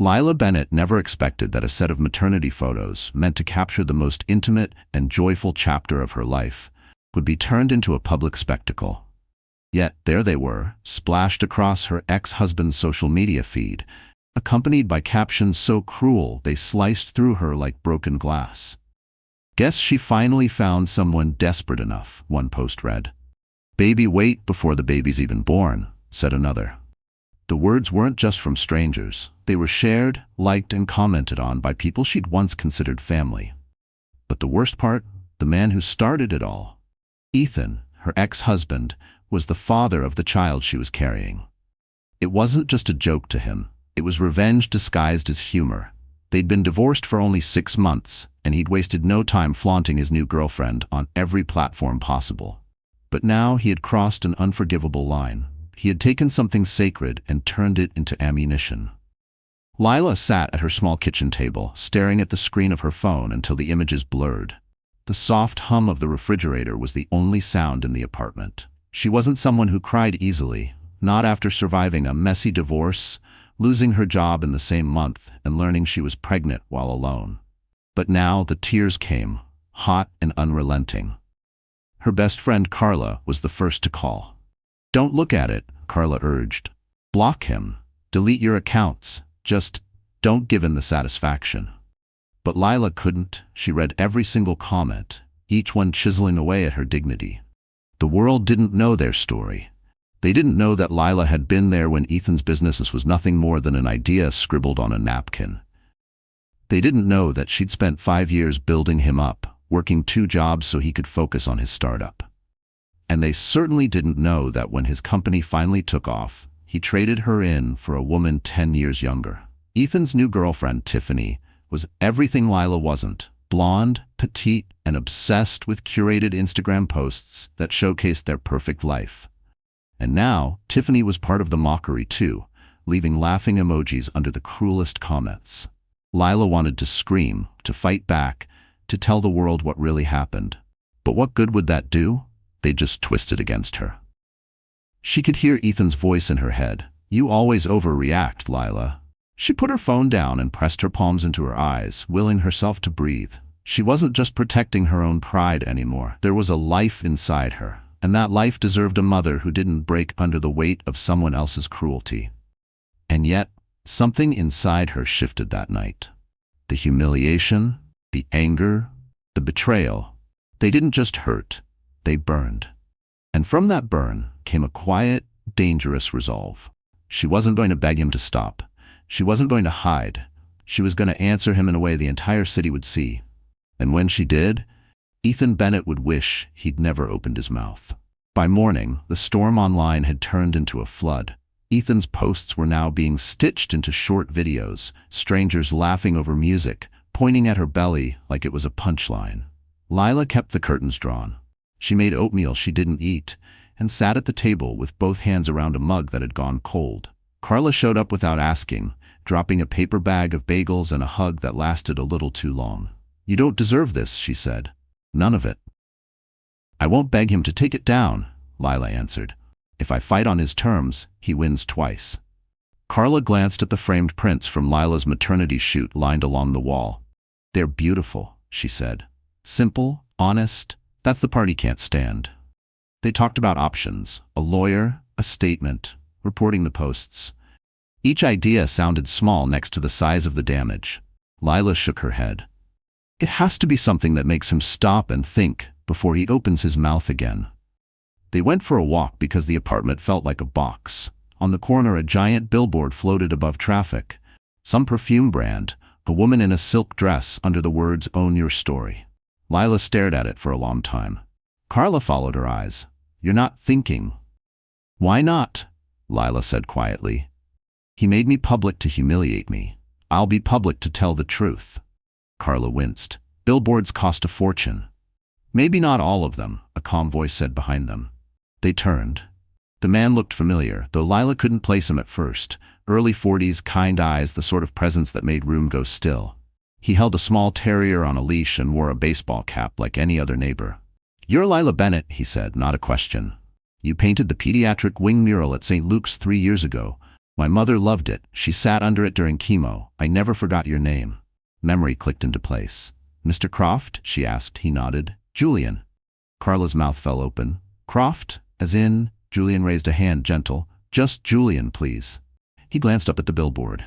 Lila Bennett never expected that a set of maternity photos meant to capture the most intimate and joyful chapter of her life would be turned into a public spectacle. Yet there they were, splashed across her ex-husband's social media feed, accompanied by captions so cruel they sliced through her like broken glass. "Guess she finally found someone desperate enough," one post read. "Baby wait before the baby's even born," said another. The words weren't just from strangers. They were shared, liked, and commented on by people she'd once considered family. But the worst part, the man who started it all, Ethan, her ex-husband, was the father of the child she was carrying. It wasn't just a joke to him. It was revenge disguised as humor. They'd been divorced for only 6 months, and he'd wasted no time flaunting his new girlfriend on every platform possible. But now he had crossed an unforgivable line. He had taken something sacred and turned it into ammunition. Lila sat at her small kitchen table, staring at the screen of her phone until the images blurred. The soft hum of the refrigerator was the only sound in the apartment. She wasn't someone who cried easily, not after surviving a messy divorce, losing her job in the same month, and learning she was pregnant while alone. But now the tears came, hot and unrelenting. Her best friend Carla was the first to call. "Don't look at it," Carla urged. "Block him. Delete your accounts. Just don't give him the satisfaction." But Lila couldn't. She read every single comment, each one chiseling away at her dignity. The world didn't know their story. They didn't know that Lila had been there when Ethan's business was nothing more than an idea scribbled on a napkin. They didn't know that she'd spent 5 years building him up, working 2 jobs so he could focus on his startup. And they certainly didn't know that when his company finally took off, he traded her in for a woman 10 years younger. Ethan's new girlfriend, Tiffany, was everything Lila wasn't: blonde, petite, and obsessed with curated Instagram posts that showcased their perfect life. And now, Tiffany was part of the mockery too, leaving laughing emojis under the cruelest comments. Lila wanted to scream, to fight back, to tell the world what really happened. But what good would that do? They just twisted against her. She could hear Ethan's voice in her head. "You always overreact, Lila." She put her phone down and pressed her palms into her eyes, willing herself to breathe. She wasn't just protecting her own pride anymore. There was a life inside her, and that life deserved a mother who didn't break under the weight of someone else's cruelty. And yet, something inside her shifted that night. The humiliation, the anger, the betrayal, they didn't just hurt, they burned. And from that burn came a quiet, dangerous resolve. She wasn't going to beg him to stop. She wasn't going to hide. She was going to answer him in a way the entire city would see. And when she did, Ethan Bennett would wish he'd never opened his mouth. By morning, the storm online had turned into a flood. Ethan's posts were now being stitched into short videos, strangers laughing over music, pointing at her belly like it was a punchline. Lila kept the curtains drawn. She made oatmeal she didn't eat, and sat at the table with both hands around a mug that had gone cold. Carla showed up without asking, dropping a paper bag of bagels and a hug that lasted a little too long. "You don't deserve this," she said. "None of it." "I won't beg him to take it down," Lila answered. "If I fight on his terms, he wins twice." Carla glanced at the framed prints from Lila's maternity shoot lined along the wall. "They're beautiful," she said. "Simple, honest, that's the part he can't stand." They talked about options: a lawyer, a statement, reporting the posts. Each idea sounded small next to the size of the damage. Lila shook her head. "It has to be something that makes him stop and think before he opens his mouth again." They went for a walk because the apartment felt like a box. On the corner, a giant billboard floated above traffic. Some perfume brand, a woman in a silk dress under the words "Own Your Story." Lila stared at it for a long time. Carla followed her eyes. "You're not thinking." "Why not?" Lila said quietly. "He made me public to humiliate me. I'll be public to tell the truth." Carla winced. "Billboards cost a fortune." "Maybe not all of them," a calm voice said behind them. They turned. The man looked familiar, though Lila couldn't place him at first. Early 40s, kind eyes, the sort of presence that made room go still. He held a small terrier on a leash and wore a baseball cap like any other neighbor. "You're Lila Bennett," he said, not a question. "You painted the pediatric wing mural at St. Luke's 3 years ago. My mother loved it. She sat under it during chemo. I never forgot your name. Memory clicked into place. Mr. Croft? She asked. He nodded. Julian. Carla's mouth fell open. Croft? As in? Julian raised a hand, gentle. Just Julian, please. He glanced up at the billboard.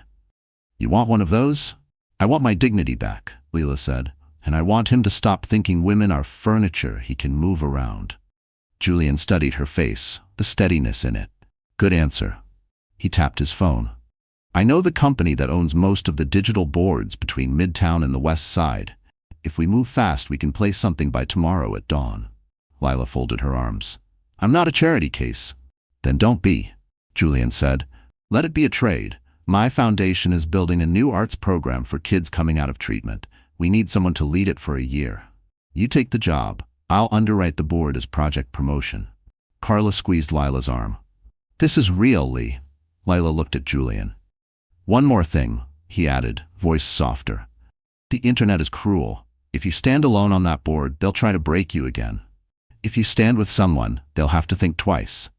You want one of those? I want my dignity back, Leila said. And I want him to stop thinking women are furniture he can move around. Julian studied her face, the steadiness in it. Good answer. He tapped his phone. I know the company that owns most of the digital boards between Midtown and the West Side. If we move fast, we can place something by tomorrow at dawn. Leila folded her arms. I'm not a charity case. Then don't be, Julian said. Let it be a trade. My foundation is building a new arts program for kids coming out of treatment. We need someone to lead it for a year. You take the job. I'll underwrite the board as project promotion. Carla squeezed Lila's arm. This is real, Lee. Leila looked at Julian. One more thing, he added, voice softer. The internet is cruel. If you stand alone on that board, they'll try to break you again. If you stand with someone, they'll have to think twice.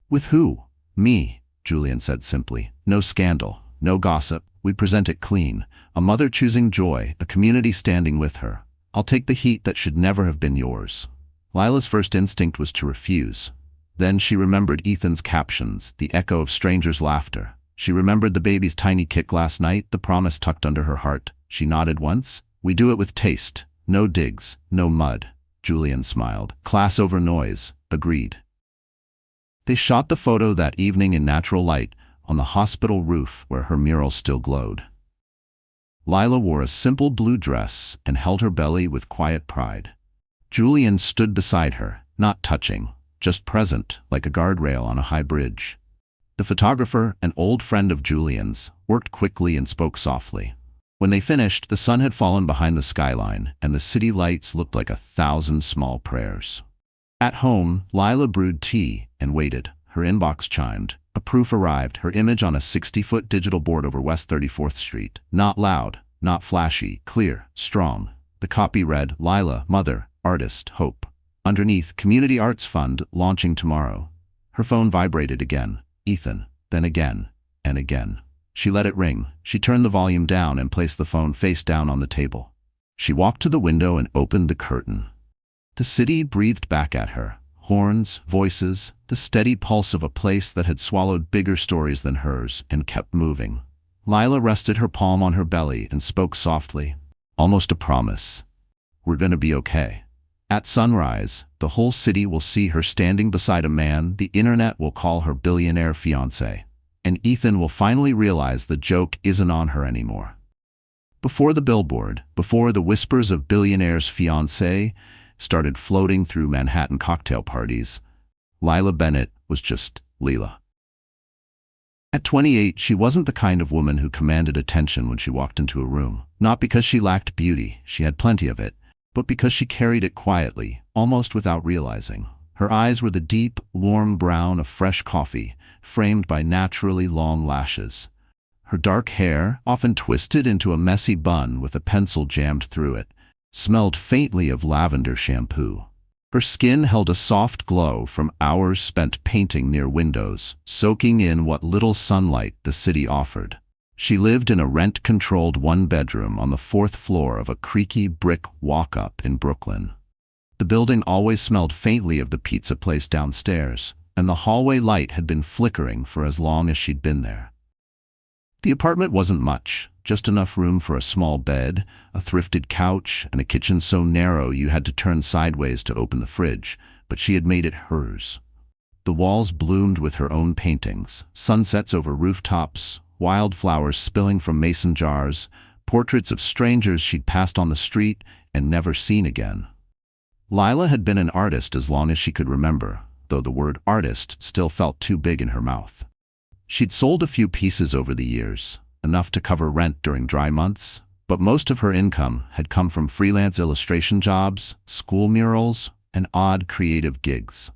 With who? Me, Julian said simply. No scandal, no gossip. We present it clean. A mother choosing joy, a community standing with her. I'll take the heat that should never have been yours. Lila's first instinct was to refuse. Then she remembered Ethan's captions, the echo of strangers' laughter. She remembered the baby's tiny kick last night, the promise tucked under her heart. She nodded once. We do it with taste. No digs, no mud. Julian smiled. Class over noise. Agreed. They shot the photo that evening in natural light, on the hospital roof where her mural still glowed. Lila wore a simple blue dress and held her belly with quiet pride. Julian stood beside her, not touching, just present, like a guardrail on a high bridge. The photographer, an old friend of Julian's, worked quickly and spoke softly. When they finished, the sun had fallen behind the skyline, and the city lights looked like 1,000 small prayers. At home, Lila brewed tea and waited. Her inbox chimed. A proof arrived, her image on a 60-foot digital board over West 34th Street. Not loud, not flashy, clear, strong. The copy read, Lila, mother, artist, hope. Underneath, Community Arts Fund, launching tomorrow. Her phone vibrated again. Ethan, then again, and again. She let it ring. She turned the volume down and placed the phone face down on the table. She walked to the window and opened the curtain. The city breathed back at her. Horns, voices, the steady pulse of a place that had swallowed bigger stories than hers and kept moving. Lila rested her palm on her belly and spoke softly. Almost a promise. We're gonna be okay. At sunrise, the whole city will see her standing beside a man the internet will call her billionaire fiancé. And Ethan will finally realize the joke isn't on her anymore. Before the billboard, before the whispers of Billionaire's fiancé started floating through Manhattan cocktail parties, Lila Bennett was just Leila. At 28, she wasn't the kind of woman who commanded attention when she walked into a room. Not because she lacked beauty, she had plenty of it, but because she carried it quietly, almost without realizing. Her eyes were the deep, warm brown of fresh coffee, framed by naturally long lashes. Her dark hair, often twisted into a messy bun with a pencil jammed through it, smelled faintly of lavender shampoo. Her skin held a soft glow from hours spent painting near windows, soaking in what little sunlight the city offered. She lived in a rent-controlled one-bedroom on the 4th floor of a creaky brick walk-up in Brooklyn. The building always smelled faintly of the pizza place downstairs, and the hallway light had been flickering for as long as she'd been there. The apartment wasn't much, just enough room for a small bed, a thrifted couch, and a kitchen so narrow you had to turn sideways to open the fridge, but she had made it hers. The walls bloomed with her own paintings, sunsets over rooftops, wildflowers spilling from mason jars, portraits of strangers she'd passed on the street and never seen again. Lila had been an artist as long as she could remember, though the word artist still felt too big in her mouth. She'd sold a few pieces over the years, enough to cover rent during dry months, but most of her income had come from freelance illustration jobs, school murals, and odd creative gigs.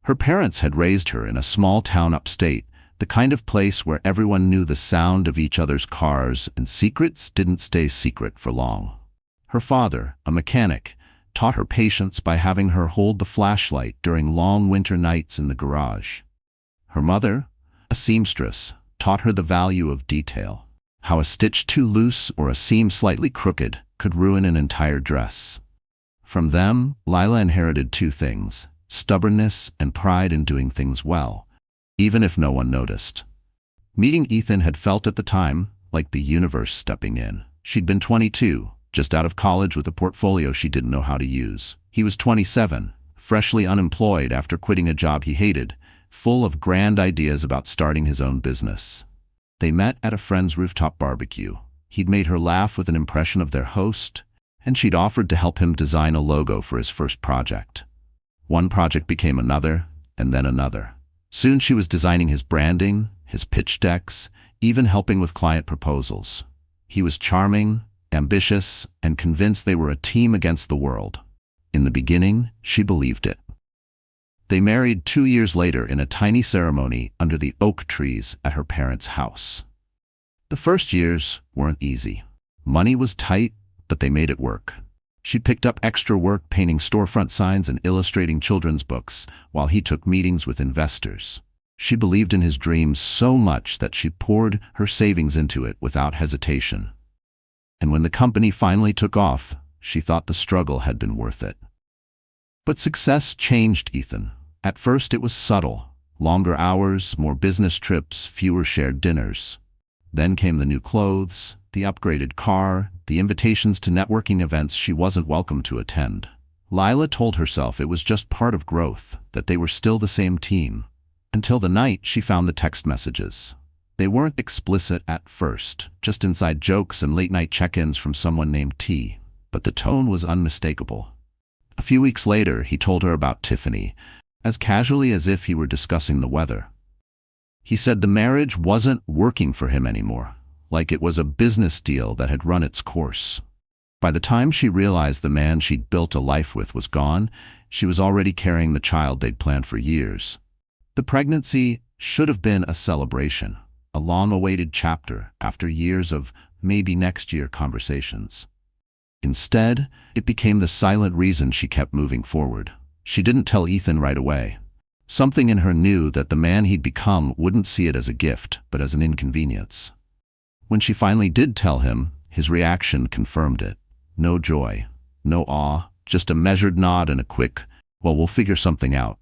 Her parents had raised her in a small town upstate, the kind of place where everyone knew the sound of each other's cars and secrets didn't stay secret for long. Her father, a mechanic, taught her patience by having her hold the flashlight during long winter nights in the garage. Her mother, a seamstress, taught her the value of detail, how a stitch too loose or a seam slightly crooked could ruin an entire dress. From them, Lila inherited two things: stubbornness and pride in doing things well, even if no one noticed. Meeting Ethan had felt at the time like the universe stepping in. She'd been 22, just out of college with a portfolio she didn't know how to use. He was 27, freshly unemployed after quitting a job he hated, full of grand ideas about starting his own business. They met at a friend's rooftop barbecue. He'd made her laugh with an impression of their host, and she'd offered to help him design a logo for his first project. One project became another, and then another. Soon she was designing his branding, his pitch decks, even helping with client proposals. He was charming, ambitious, and convinced they were a team against the world. In the beginning, she believed it. They married 2 years later in a tiny ceremony under the oak trees at her parents' house. The first years weren't easy. Money was tight, but they made it work. She picked up extra work painting storefront signs and illustrating children's books while he took meetings with investors. She believed in his dreams so much that she poured her savings into it without hesitation. And when the company finally took off, she thought the struggle had been worth it. But success changed Ethan. At first it was subtle: longer hours, more business trips, fewer shared dinners. Then came the new clothes, the upgraded car, the invitations to networking events she wasn't welcome to attend. Lila told herself it was just part of growth, that they were still the same team. Until the night she found the text messages. They weren't explicit at first, just inside jokes and late-night check-ins from someone named T, but the tone was unmistakable. A few weeks later, he told her about Tiffany, as casually as if he were discussing the weather. He said the marriage wasn't working for him anymore, like it was a business deal that had run its course. By the time she realized the man she'd built a life with was gone, she was already carrying the child they'd planned for years. The pregnancy should have been a celebration, a long-awaited chapter after years of maybe next year conversations. Instead, it became the silent reason she kept moving forward. She didn't tell Ethan right away. Something in her knew that the man he'd become wouldn't see it as a gift, but as an inconvenience. When she finally did tell him, his reaction confirmed it. No joy, no awe, just a measured nod and a quick, "Well, we'll figure something out."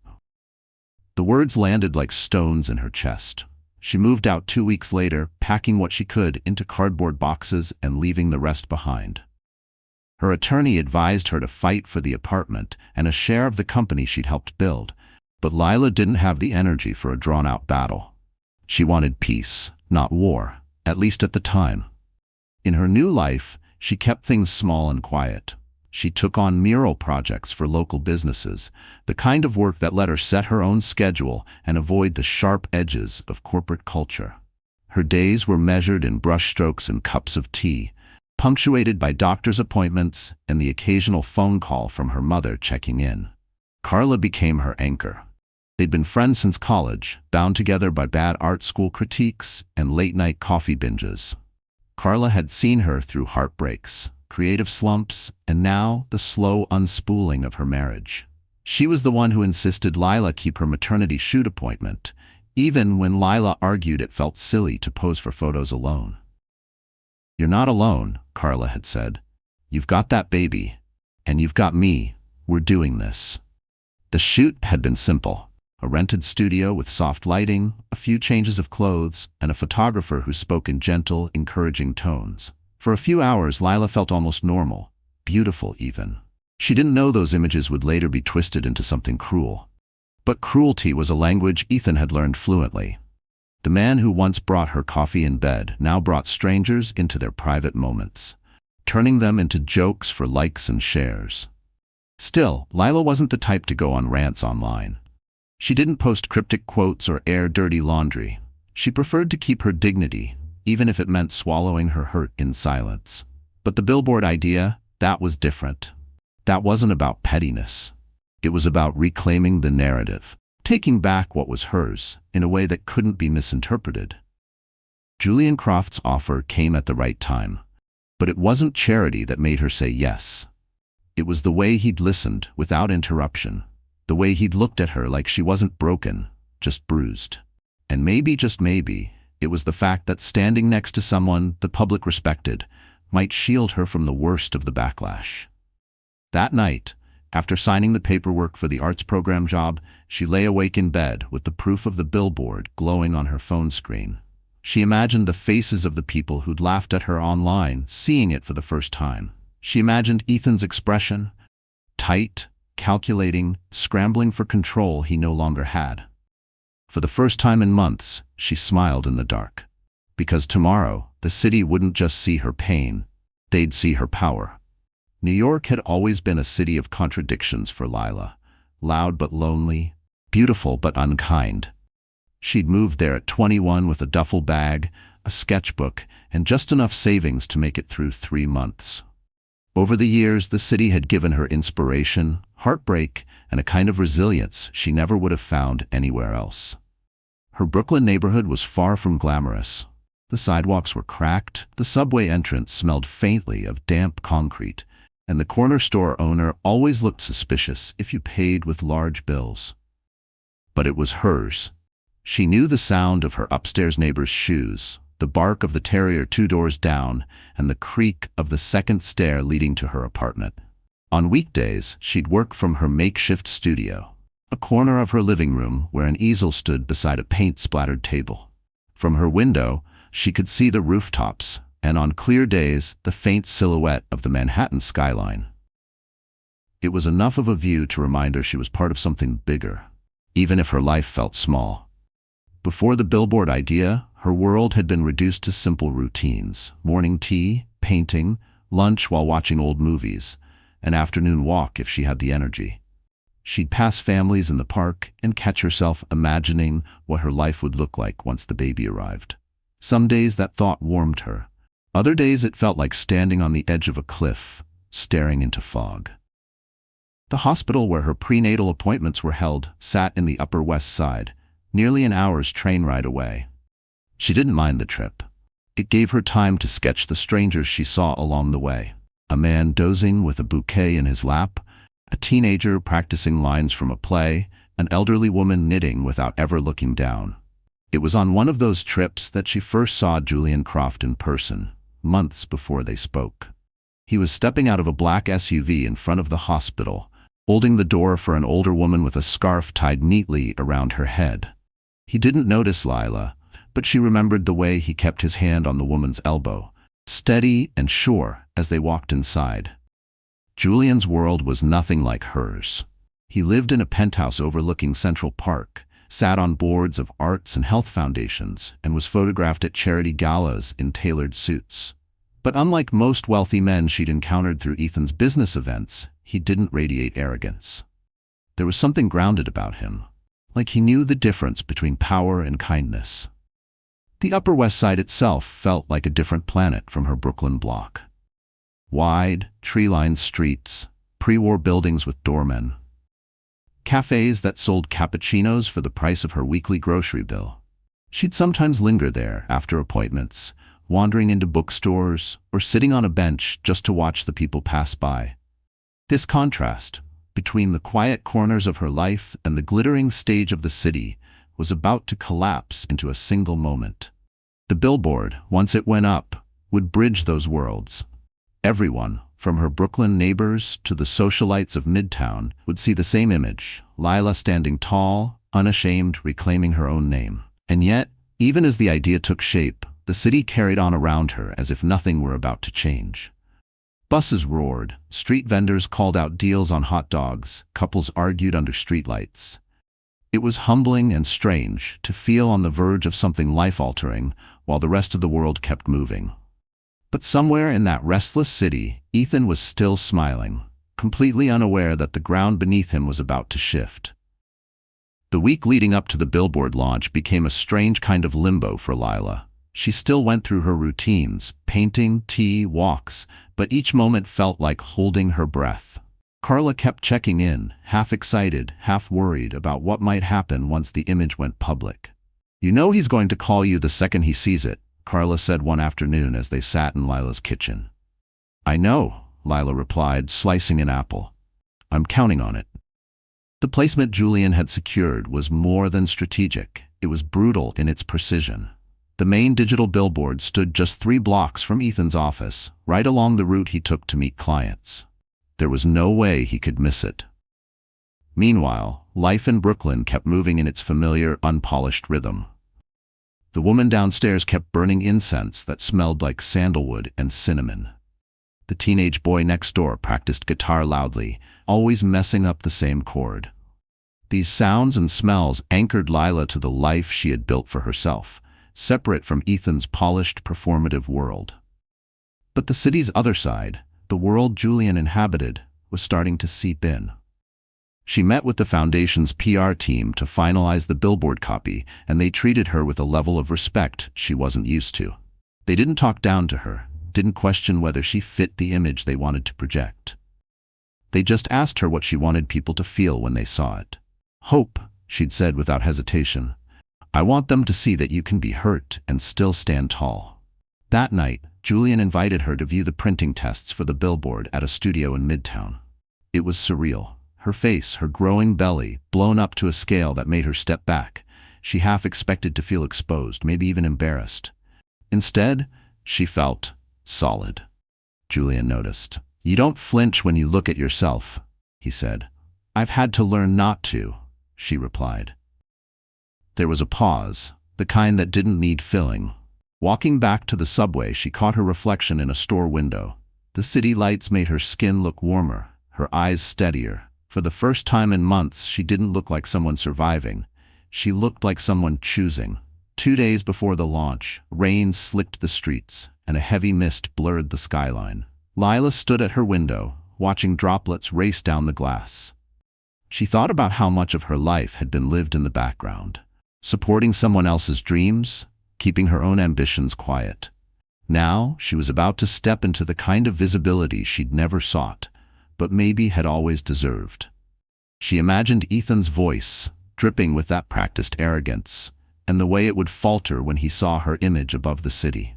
The words landed like stones in her chest. She moved out 2 weeks later, packing what she could into cardboard boxes and leaving the rest behind. Her attorney advised her to fight for the apartment and a share of the company she'd helped build, but Lila didn't have the energy for a drawn-out battle. She wanted peace, not war, at least at the time. In her new life, she kept things small and quiet. She took on mural projects for local businesses, the kind of work that let her set her own schedule and avoid the sharp edges of corporate culture. Her days were measured in brushstrokes and cups of tea, punctuated by doctor's appointments and the occasional phone call from her mother checking in. Carla became her anchor. They'd been friends since college, bound together by bad art school critiques and late-night coffee binges. Carla had seen her through heartbreaks, creative slumps, and now the slow unspooling of her marriage. She was the one who insisted Lila keep her maternity shoot appointment, even when Lila argued it felt silly to pose for photos alone. "You're not alone," Carla had said. "You've got that baby, and you've got me. We're doing this." The shoot had been simple: a rented studio with soft lighting, a few changes of clothes, and a photographer who spoke in gentle, encouraging tones. For a few hours, Lila felt almost normal, beautiful even. She didn't know those images would later be twisted into something cruel. But cruelty was a language Ethan had learned fluently. The man who once brought her coffee in bed now brought strangers into their private moments, turning them into jokes for likes and shares. Still, Lila wasn't the type to go on rants online. She didn't post cryptic quotes or air dirty laundry. She preferred to keep her dignity, even if it meant swallowing her hurt in silence. But the Billboard idea, that was different. That wasn't about pettiness. It was about reclaiming the narrative, taking back what was hers in a way that couldn't be misinterpreted. Julian Croft's offer came at the right time, but it wasn't charity that made her say yes. It was the way he'd listened without interruption, the way he'd looked at her like she wasn't broken, just bruised. And maybe, just maybe, It was the fact that standing next to someone the public respected might shield her from the worst of the backlash. That night, after signing the paperwork for the arts program job, she lay awake in bed with the proof of the billboard glowing on her phone screen. She imagined the faces of the people who'd laughed at her online, seeing it for the first time. She imagined Ethan's expression, tight, calculating, scrambling for control he no longer had. For the first time in months, she smiled in the dark. Because tomorrow, the city wouldn't just see her pain, they'd see her power. New York had always been a city of contradictions for Lila. Loud but lonely, beautiful but unkind. She'd moved there at 21 with a duffel bag, a sketchbook, and just enough savings to make it through 3 months. Over the years, the city had given her inspiration, heartbreak, and a kind of resilience she never would have found anywhere else. Her Brooklyn neighborhood was far from glamorous. The sidewalks were cracked, the subway entrance smelled faintly of damp concrete, and the corner store owner always looked suspicious if you paid with large bills. But it was hers. She knew the sound of her upstairs neighbor's shoes, the bark of the terrier 2 doors down, and the creak of the second stair leading to her apartment. On weekdays, she'd work from her makeshift studio, a corner of her living room where an easel stood beside a paint-splattered table. From her window, she could see the rooftops, and on clear days, the faint silhouette of the Manhattan skyline. It was enough of a view to remind her she was part of something bigger, even if her life felt small. Before the billboard idea, her world had been reduced to simple routines: morning tea, painting, lunch while watching old movies, an afternoon walk if she had the energy. She'd pass families in the park and catch herself imagining what her life would look like once the baby arrived. Some days that thought warmed her. Other days it felt like standing on the edge of a cliff, staring into fog. The hospital where her prenatal appointments were held sat in the Upper West Side, nearly an hour's train ride away. She didn't mind the trip. It gave her time to sketch the strangers she saw along the way. A man dozing with a bouquet in his lap, a teenager practicing lines from a play, an elderly woman knitting without ever looking down. It was on one of those trips that she first saw Julian Croft in person, months before they spoke. He was stepping out of a black SUV in front of the hospital, holding the door for an older woman with a scarf tied neatly around her head. He didn't notice Lila, but she remembered the way he kept his hand on the woman's elbow, steady and sure as they walked inside. Julian's world was nothing like hers. He lived in a penthouse overlooking Central Park, sat on boards of arts and health foundations, and was photographed at charity galas in tailored suits. But unlike most wealthy men she'd encountered through Ethan's business events, he didn't radiate arrogance. There was something grounded about him, like he knew the difference between power and kindness. The Upper West Side itself felt like a different planet from her Brooklyn block. Wide, tree-lined streets, pre-war buildings with doormen, cafes that sold cappuccinos for the price of her weekly grocery bill. She'd sometimes linger there after appointments, wandering into bookstores or sitting on a bench just to watch the people pass by. This contrast between the quiet corners of her life and the glittering stage of the city was about to collapse into a single moment. The billboard, once it went up, would bridge those worlds. Everyone, from her Brooklyn neighbors to the socialites of Midtown, would see the same image: Lila standing tall, unashamed, reclaiming her own name. And yet, even as the idea took shape, the city carried on around her as if nothing were about to change. Buses roared, street vendors called out deals on hot dogs, couples argued under streetlights. It was humbling and strange to feel on the verge of something life-altering while the rest of the world kept moving. But somewhere in that restless city, Ethan was still smiling, completely unaware that the ground beneath him was about to shift. The week leading up to the billboard launch became a strange kind of limbo for Lila. She still went through her routines, painting, tea, walks, but each moment felt like holding her breath. Carla kept checking in, half excited, half worried about what might happen once the image went public. "You know he's going to call you the second he sees it," Carla said one afternoon as they sat in Lila's kitchen. "I know," Lila replied, slicing an apple. "I'm counting on it." The placement Julian had secured was more than strategic. It was brutal in its precision. The main digital billboard stood just 3 blocks from Ethan's office, right along the route he took to meet clients. There was no way he could miss it. Meanwhile, life in Brooklyn kept moving in its familiar, unpolished rhythm. The woman downstairs kept burning incense that smelled like sandalwood and cinnamon. The teenage boy next door practiced guitar loudly, always messing up the same chord. These sounds and smells anchored Lila to the life she had built for herself, separate from Ethan's polished, performative world. But the city's other side, the world Julian inhabited, was starting to seep in. She met with the foundation's PR team to finalize the billboard copy, and they treated her with a level of respect she wasn't used to. They didn't talk down to her, didn't question whether she fit the image they wanted to project. They just asked her what she wanted people to feel when they saw it. "Hope," she'd said without hesitation. "I want them to see that you can be hurt and still stand tall." That night, Julian invited her to view the printing tests for the billboard at a studio in Midtown. It was surreal. Her face, her growing belly, blown up to a scale that made her step back. She half expected to feel exposed, maybe even embarrassed. Instead, she felt solid. Julian noticed. "You don't flinch when you look at yourself," he said. "I've had to learn not to," she replied. There was a pause, the kind that didn't need filling. Walking back to the subway, she caught her reflection in a store window. The city lights made her skin look warmer, her eyes steadier. For the first time in months, she didn't look like someone surviving. She looked like someone choosing. 2 days before the launch, rain slicked the streets, and a heavy mist blurred the skyline. Lila stood at her window, watching droplets race down the glass. She thought about how much of her life had been lived in the background, supporting someone else's dreams, keeping her own ambitions quiet. Now, she was about to step into the kind of visibility she'd never sought, but maybe had always deserved. She imagined Ethan's voice, dripping with that practiced arrogance, and the way it would falter when he saw her image above the city.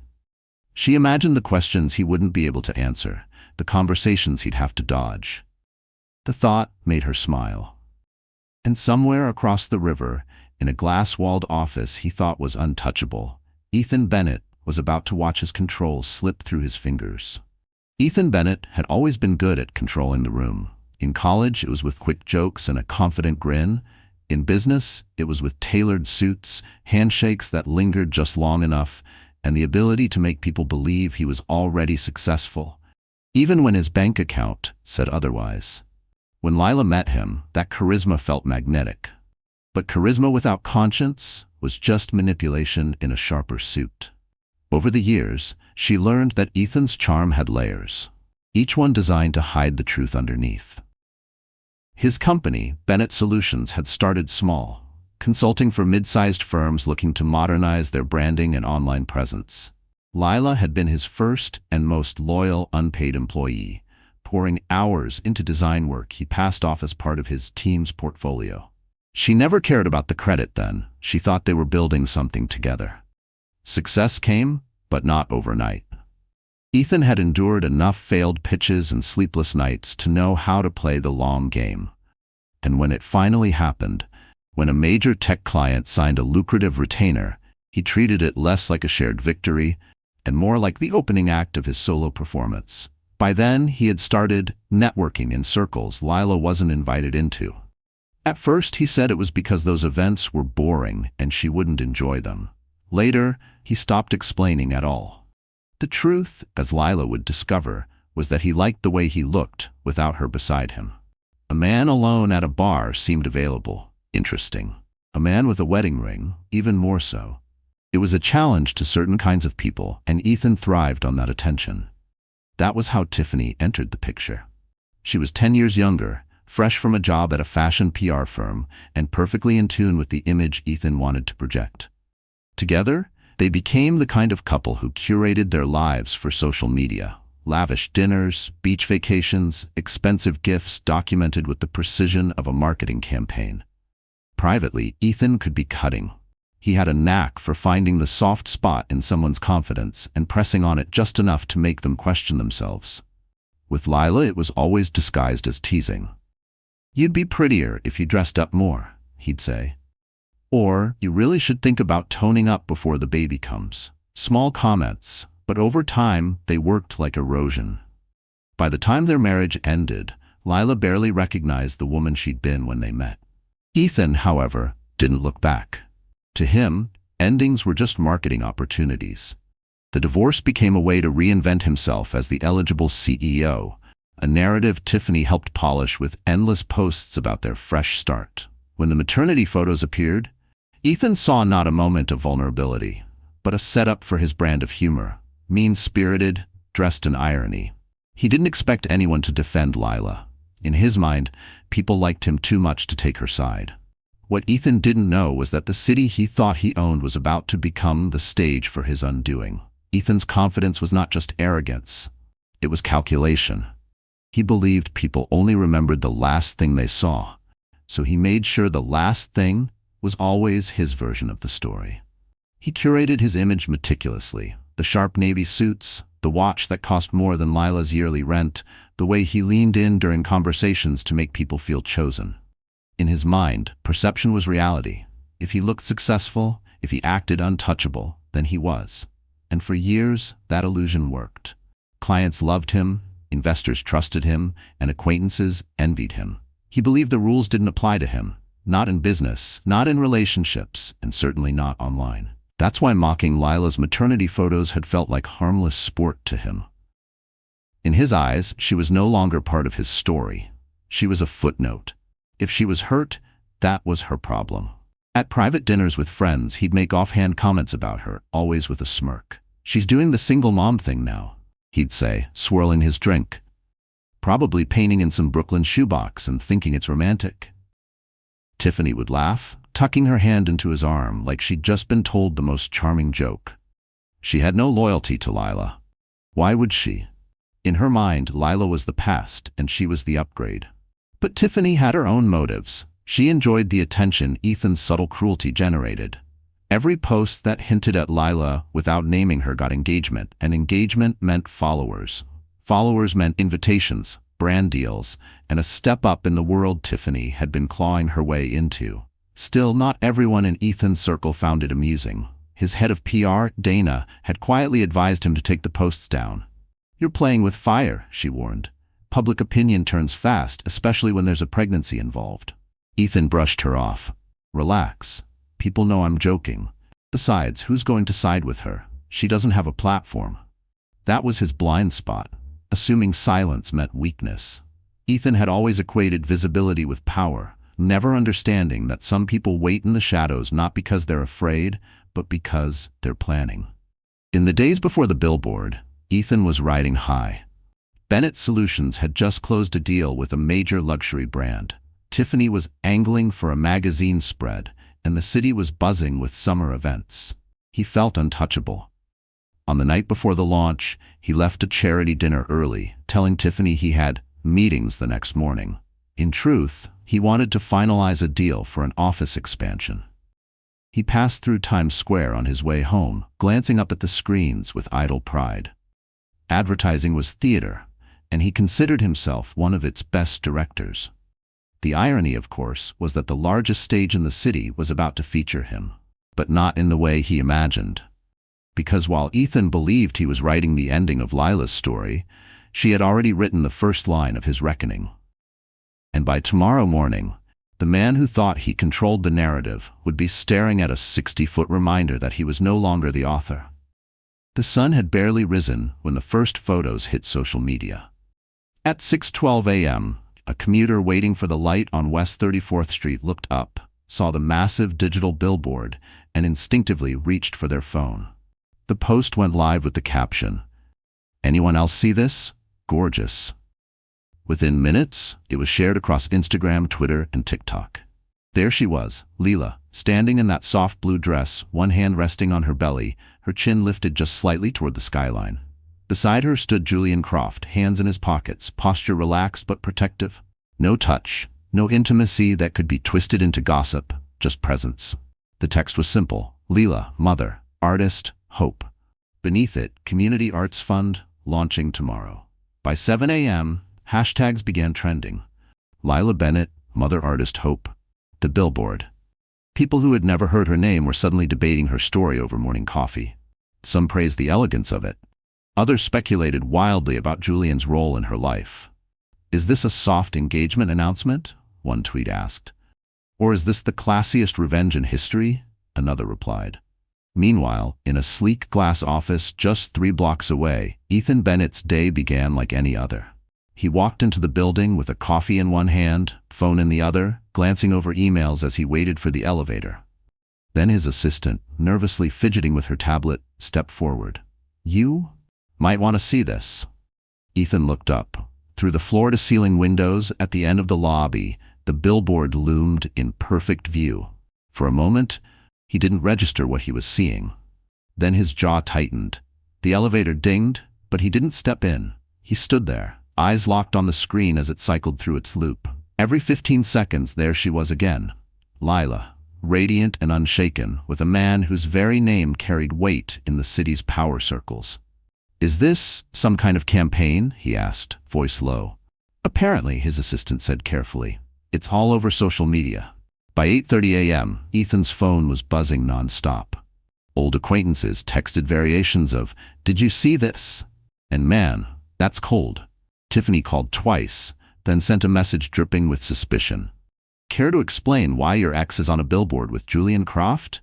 She imagined the questions he wouldn't be able to answer, the conversations he'd have to dodge. The thought made her smile. And somewhere across the river, in a glass-walled office he thought was untouchable, Ethan Bennett was about to watch his controls slip through his fingers. Ethan Bennett had always been good at controlling the room. In college, it was with quick jokes and a confident grin. In business, it was with tailored suits, handshakes that lingered just long enough, and the ability to make people believe he was already successful, even when his bank account said otherwise. When Lila met him, that charisma felt magnetic. But charisma without conscience was just manipulation in a sharper suit. Over the years, she learned that Ethan's charm had layers, each one designed to hide the truth underneath. His company, Bennett Solutions, had started small, consulting for mid-sized firms looking to modernize their branding and online presence. Lila had been his first and most loyal unpaid employee, pouring hours into design work he passed off as part of his team's portfolio. She never cared about the credit then. She thought they were building something together. Success came, but not overnight. Ethan had endured enough failed pitches and sleepless nights to know how to play the long game. And when it finally happened, when a major tech client signed a lucrative retainer, he treated it less like a shared victory and more like the opening act of his solo performance. By then, he had started networking in circles Lila wasn't invited into. At first, he said it was because those events were boring and she wouldn't enjoy them. Later, he stopped explaining at all. The truth, as Lila would discover, was that he liked the way he looked without her beside him. A man alone at a bar seemed available, interesting. A man with a wedding ring, even more so. It was a challenge to certain kinds of people, and Ethan thrived on that attention. That was how Tiffany entered the picture. She was 10 years younger, fresh from a job at a fashion PR firm, and perfectly in tune with the image Ethan wanted to project. Together, they became the kind of couple who curated their lives for social media. Lavish dinners, beach vacations, expensive gifts documented with the precision of a marketing campaign. Privately, Ethan could be cutting. He had a knack for finding the soft spot in someone's confidence and pressing on it just enough to make them question themselves. With Lila, it was always disguised as teasing. "You'd be prettier if you dressed up more," he'd say. Or, you really should think about toning up before the baby comes. Small comments, but over time, they worked like erosion. By the time their marriage ended, Lila barely recognized the woman she'd been when they met. Ethan, however, didn't look back. To him, endings were just marketing opportunities. The divorce became a way to reinvent himself as the eligible CEO, a narrative Tiffany helped polish with endless posts about their fresh start. When the maternity photos appeared, Ethan saw not a moment of vulnerability, but a setup for his brand of humor, mean-spirited, dressed in irony. He didn't expect anyone to defend Lila. In his mind, people liked him too much to take her side. What Ethan didn't know was that the city he thought he owned was about to become the stage for his undoing. Ethan's confidence was not just arrogance, it was calculation. He believed people only remembered the last thing they saw, so he made sure the last thing was always his version of the story. He curated his image meticulously, the sharp navy suits, the watch that cost more than Lila's yearly rent, the way he leaned in during conversations to make people feel chosen. In his mind, perception was reality. If he looked successful, if he acted untouchable, then he was. And for years, that illusion worked. Clients loved him, investors trusted him, and acquaintances envied him. He believed the rules didn't apply to him, not in business, not in relationships, and certainly not online. That's why mocking Lila's maternity photos had felt like harmless sport to him. In his eyes, she was no longer part of his story. She was a footnote. If she was hurt, that was her problem. At private dinners with friends, he'd make offhand comments about her, always with a smirk. "She's doing the single mom thing now," he'd say, swirling his drink. "Probably painting in some Brooklyn shoebox and thinking it's romantic." Tiffany would laugh, tucking her hand into his arm like she'd just been told the most charming joke. She had no loyalty to Lila. Why would she? In her mind, Lila was the past and she was the upgrade. But Tiffany had her own motives. She enjoyed the attention Ethan's subtle cruelty generated. Every post that hinted at Lila without naming her got engagement, and engagement meant followers. Followers meant invitations, brand deals, and a step up in the world Tiffany had been clawing her way into. Still, not everyone in Ethan's circle found it amusing. His head of PR, Dana, had quietly advised him to take the posts down. "You're playing with fire," she warned. "Public opinion turns fast, especially when there's a pregnancy involved." Ethan brushed her off. "Relax. People know I'm joking. Besides, who's going to side with her? She doesn't have a platform." That was his blind spot, assuming silence meant weakness. Ethan had always equated visibility with power, never understanding that some people wait in the shadows not because they're afraid, but because they're planning. In the days before the Billboard, Ethan was riding high. Bennett Solutions had just closed a deal with a major luxury brand. Tiffany was angling for a magazine spread, and the city was buzzing with summer events. He felt untouchable. On the night before the launch, he left a charity dinner early, telling Tiffany he had meetings the next morning. In truth, he wanted to finalize a deal for an office expansion. He passed through Times Square on his way home, glancing up at the screens with idle pride. Advertising was theater, and he considered himself one of its best directors. The irony, of course, was that the largest stage in the city was about to feature him, but not in the way he imagined. Because while Ethan believed he was writing the ending of Lila's story, she had already written the first line of his reckoning. And by tomorrow morning, the man who thought he controlled the narrative would be staring at a 60-foot reminder that he was no longer the author. The sun had barely risen when the first photos hit social media. At 6:12 a.m., a commuter waiting for the light on West 34th Street looked up, saw the massive digital billboard, and instinctively reached for their phone. The post went live with the caption, "Anyone else see this? Gorgeous." Within minutes, it was shared across Instagram, Twitter, and TikTok. There she was, Lila, standing in that soft blue dress, one hand resting on her belly, her chin lifted just slightly toward the skyline. Beside her stood Julian Croft, hands in his pockets, posture relaxed but protective. No touch, no intimacy that could be twisted into gossip, just presence. The text was simple: Lila, mother, artist, hope. Beneath it, Community Arts Fund, launching tomorrow. By 7 a.m., hashtags began trending. Lila Bennett, mother, artist, hope. The Billboard. People who had never heard her name were suddenly debating her story over morning coffee. Some praised the elegance of it. Others speculated wildly about Julian's role in her life. "Is this a soft engagement announcement?" one tweet asked. "Or is this the classiest revenge in history?" another replied. Meanwhile, in a sleek glass office just 3 blocks away, Ethan Bennett's day began like any other. He walked into the building with a coffee in one hand, phone in the other, glancing over emails as he waited for the elevator. Then his assistant, nervously fidgeting with her tablet, stepped forward. "You might want to see this." Ethan looked up. Through the floor-to-ceiling windows at the end of the lobby, the billboard loomed in perfect view. For a moment, he didn't register what he was seeing. Then his jaw tightened. The elevator dinged, but he didn't step in. He stood there, eyes locked on the screen as it cycled through its loop. Every 15 seconds, there she was again. Lila, radiant and unshaken, with a man whose very name carried weight in the city's power circles. "Is this some kind of campaign?" he asked, voice low. "Apparently," his assistant said carefully. "It's all over social media." By 8:30 a.m., Ethan's phone was buzzing nonstop. Old acquaintances texted variations of, "Did you see this?" and "Man, that's cold." Tiffany called twice, then sent a message dripping with suspicion. "Care to explain why your ex is on a billboard with Julian Croft?"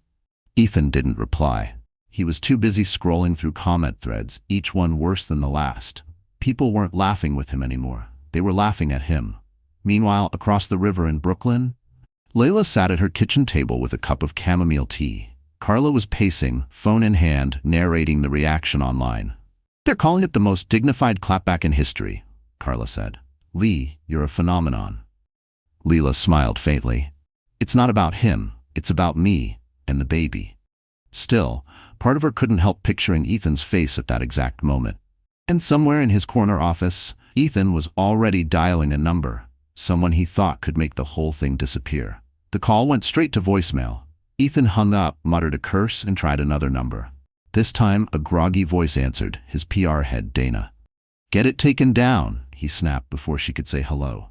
Ethan didn't reply. He was too busy scrolling through comment threads, each one worse than the last. People weren't laughing with him anymore. They were laughing at him. Meanwhile, across the river in Brooklyn, Layla sat at her kitchen table with a cup of chamomile tea. Carla was pacing, phone in hand, narrating the reaction online. "They're calling it the most dignified clapback in history," Carla said. "Lee, you're a phenomenon." Leela smiled faintly. "It's not about him. It's about me and the baby." Still, part of her couldn't help picturing Ethan's face at that exact moment. And somewhere in his corner office, Ethan was already dialing a number, someone he thought could make the whole thing disappear. The call went straight to voicemail. Ethan hung up, muttered a curse, and tried another number. This time, a groggy voice answered, his PR head, Dana. "Get it taken down," he snapped before she could say hello.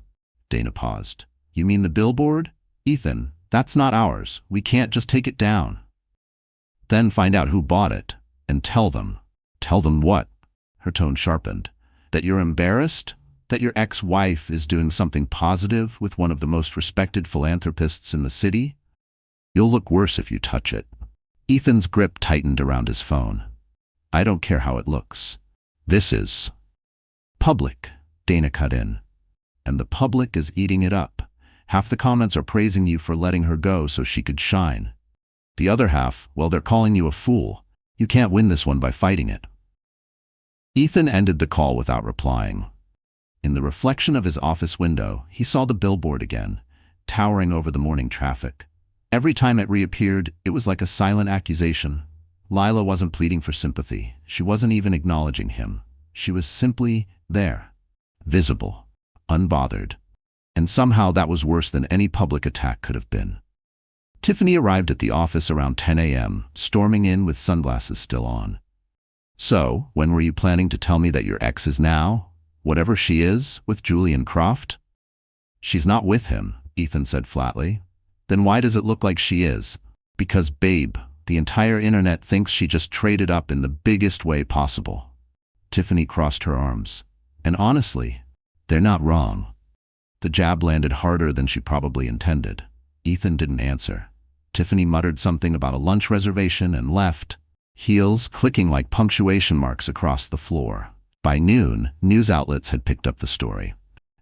Dana paused. "You mean the billboard?" "Ethan, that's not ours. We can't just take it down." "Then find out who bought it, and tell them." "Tell them what?" Her tone sharpened. "That you're embarrassed? That your ex-wife is doing something positive with one of the most respected philanthropists in the city? You'll look worse if you touch it." Ethan's grip tightened around his phone. "I don't care how it looks. This is public," Dana cut in. "And the public is eating it up. Half the comments are praising you for letting her go so she could shine. The other half, well, they're calling you a fool. You can't win this one by fighting it." Ethan ended the call without replying. In the reflection of his office window, he saw the billboard again, towering over the morning traffic. Every time it reappeared, it was like a silent accusation. Lila wasn't pleading for sympathy. She wasn't even acknowledging him. She was simply there, visible, unbothered. And somehow that was worse than any public attack could have been. Tiffany arrived at the office around 10 a.m., storming in with sunglasses still on. "So, when were you planning to tell me that your ex is now, whatever she is, with Julian Croft?" "She's not with him," Ethan said flatly. "Then why does it look like she is?" "Because, babe, the entire internet thinks she just traded up in the biggest way possible." Tiffany crossed her arms. "And honestly, they're not wrong." The jab landed harder than she probably intended. Ethan didn't answer. Tiffany muttered something about a lunch reservation and left, heels clicking like punctuation marks across the floor. By noon, news outlets had picked up the story.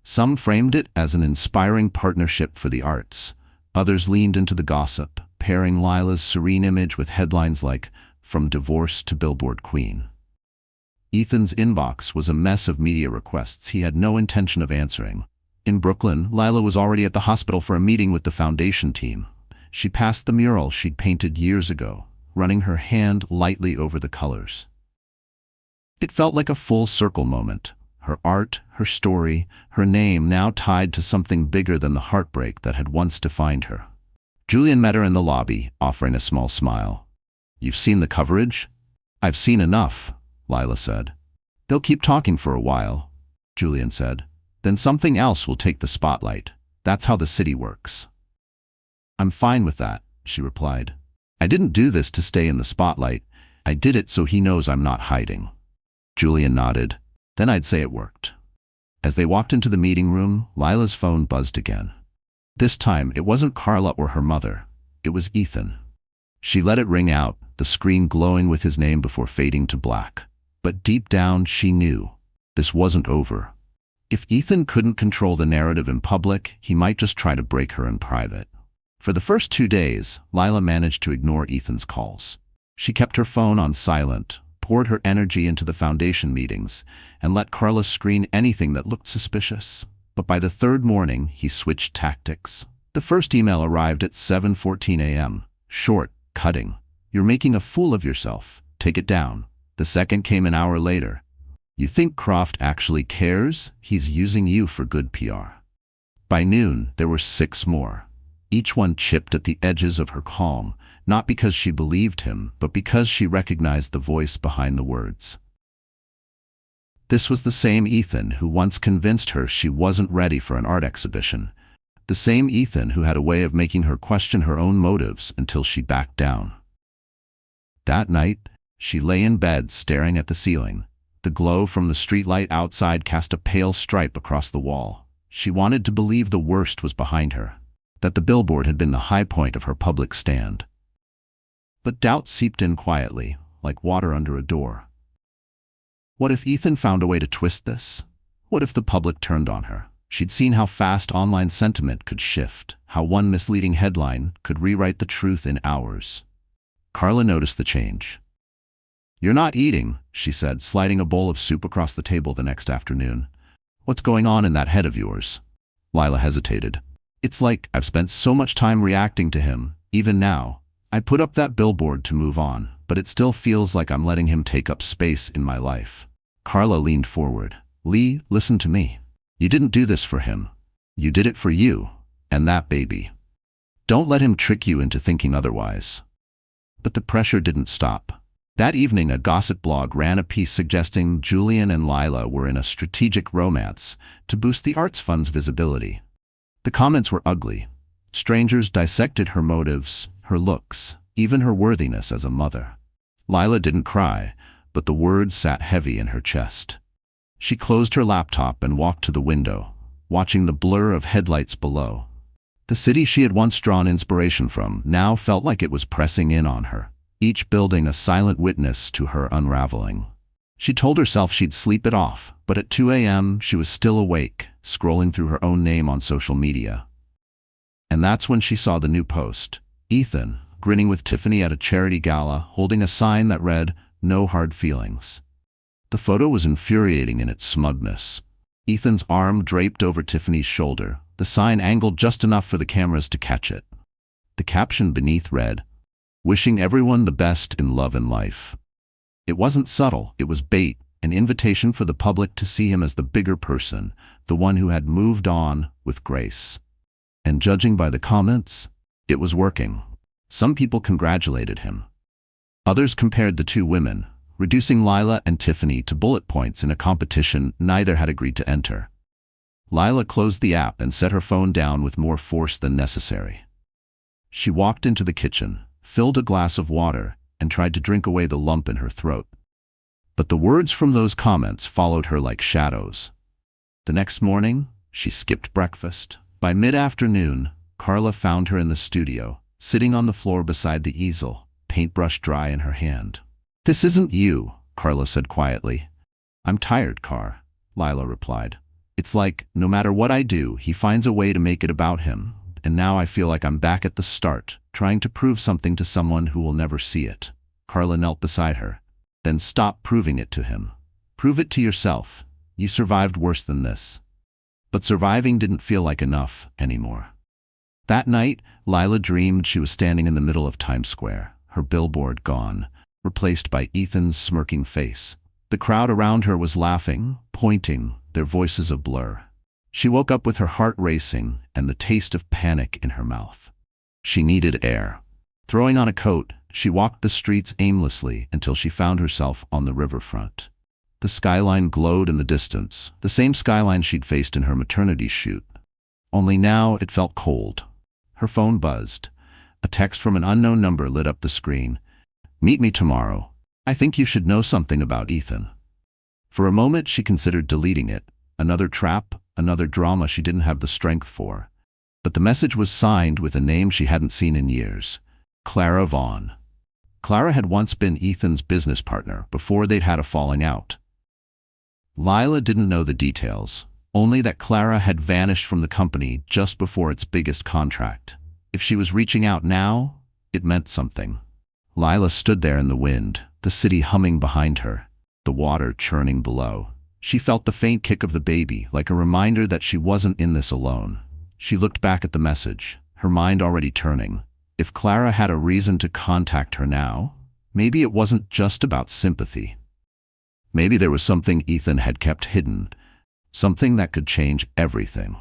Some framed it as an inspiring partnership for the arts. Others leaned into the gossip, pairing Lila's serene image with headlines like, "From Divorce to Billboard Queen." Ethan's inbox was a mess of media requests he had no intention of answering. In Brooklyn, Lila was already at the hospital for a meeting with the foundation team. She passed the mural she'd painted years ago, running her hand lightly over the colors. It felt like a full-circle moment. Her art, her story, her name now tied to something bigger than the heartbreak that had once defined her. Julian met her in the lobby, offering a small smile. "You've seen the coverage?" "I've seen enough," Lila said. "They'll keep talking for a while," Julian said. "Then something else will take the spotlight. That's how the city works." "I'm fine with that," she replied. I didn't do this to stay in the spotlight. I did it so he knows I'm not hiding. Julian nodded. Then I'd say it worked. As they walked into the meeting room, Lila's phone buzzed again. This time, it wasn't Carla or her mother. It was Ethan. She let it ring out, the screen glowing with his name before fading to black. But deep down, she knew this wasn't over. If Ethan couldn't control the narrative in public, he might just try to break her in private. For the first 2 days, Lila managed to ignore Ethan's calls. She kept her phone on silent, poured her energy into the foundation meetings, and let Carla screen anything that looked suspicious. But by the third morning, he switched tactics. The first email arrived at 7:14 a.m. Short, cutting. You're making a fool of yourself. Take it down. The second came an hour later. You think Croft actually cares? He's using you for good PR. By noon, there were 6 more. Each one chipped at the edges of her calm, not because she believed him, but because she recognized the voice behind the words. This was the same Ethan who once convinced her she wasn't ready for an art exhibition. The same Ethan who had a way of making her question her own motives until she backed down. That night, she lay in bed staring at the ceiling. The glow from the streetlight outside cast a pale stripe across the wall. She wanted to believe the worst was behind her, that the billboard had been the high point of her public stand. But doubt seeped in quietly, like water under a door. What if Ethan found a way to twist this? What if the public turned on her? She'd seen how fast online sentiment could shift, how one misleading headline could rewrite the truth in hours. Carla noticed the change. You're not eating, she said, sliding a bowl of soup across the table the next afternoon. What's going on in that head of yours? Lila hesitated. It's like I've spent so much time reacting to him, even now. I put up that billboard to move on, but it still feels like I'm letting him take up space in my life. Carla leaned forward. Lee, listen to me. You didn't do this for him. You did it for you, and that baby. Don't let him trick you into thinking otherwise. But the pressure didn't stop. That evening, a gossip blog ran a piece suggesting Julian and Lila were in a strategic romance to boost the Arts Fund's visibility. The comments were ugly. Strangers dissected her motives, her looks, even her worthiness as a mother. Lila didn't cry, but the words sat heavy in her chest. She closed her laptop and walked to the window, watching the blur of headlights below. The city she had once drawn inspiration from now felt like it was pressing in on her, each building a silent witness to her unraveling. She told herself she'd sleep it off, but at 2 a.m. she was still awake, scrolling through her own name on social media. And that's when she saw the new post. Ethan, grinning with Tiffany at a charity gala, holding a sign that read, "No hard feelings." The photo was infuriating in its smugness. Ethan's arm draped over Tiffany's shoulder, the sign angled just enough for the cameras to catch it. The caption beneath read, "Wishing everyone the best in love and life." It wasn't subtle, it was bait, an invitation for the public to see him as the bigger person, the one who had moved on with grace. And judging by the comments, it was working. Some people congratulated him. Others compared the two women, reducing Lila and Tiffany to bullet points in a competition neither had agreed to enter. Lila closed the app and set her phone down with more force than necessary. She walked into the kitchen, filled a glass of water, and tried to drink away the lump in her throat. But the words from those comments followed her like shadows. The next morning, she skipped breakfast. By mid-afternoon, Carla found her in the studio, sitting on the floor beside the easel, paintbrush dry in her hand. "This isn't you," Carla said quietly. "I'm tired, Car," Lila replied. "It's like, no matter what I do, he finds a way to make it about him, and now I feel like I'm back at the start, trying to prove something to someone who will never see it." Carla knelt beside her. "Then stop proving it to him. Prove it to yourself. You survived worse than this." But surviving didn't feel like enough anymore. That night, Lila dreamed she was standing in the middle of Times Square, her billboard gone, replaced by Ethan's smirking face. The crowd around her was laughing, pointing, their voices a blur. She woke up with her heart racing and the taste of panic in her mouth. She needed air. Throwing on a coat, she walked the streets aimlessly until she found herself on the riverfront. The skyline glowed in the distance, the same skyline she'd faced in her maternity shoot. Only now it felt cold. Her phone buzzed. a text from an unknown number lit up the screen. "Meet me tomorrow. I think you should know something about Ethan." For a moment she considered deleting it. Another trap, another drama she didn't have the strength for. But the message was signed with a name she hadn't seen in years. Clara Vaughn. Clara had once been Ethan's business partner before they'd had a falling out. Lila didn't know the details, only that Clara had vanished from the company just before its biggest contract. If she was reaching out now, it meant something. Lila stood there in the wind, the city humming behind her, the water churning below. She felt the faint kick of the baby, like a reminder that she wasn't in this alone. She looked back at the message, her mind already turning. If Clara had a reason to contact her now, maybe it wasn't just about sympathy. Maybe there was something Ethan had kept hidden, something that could change everything.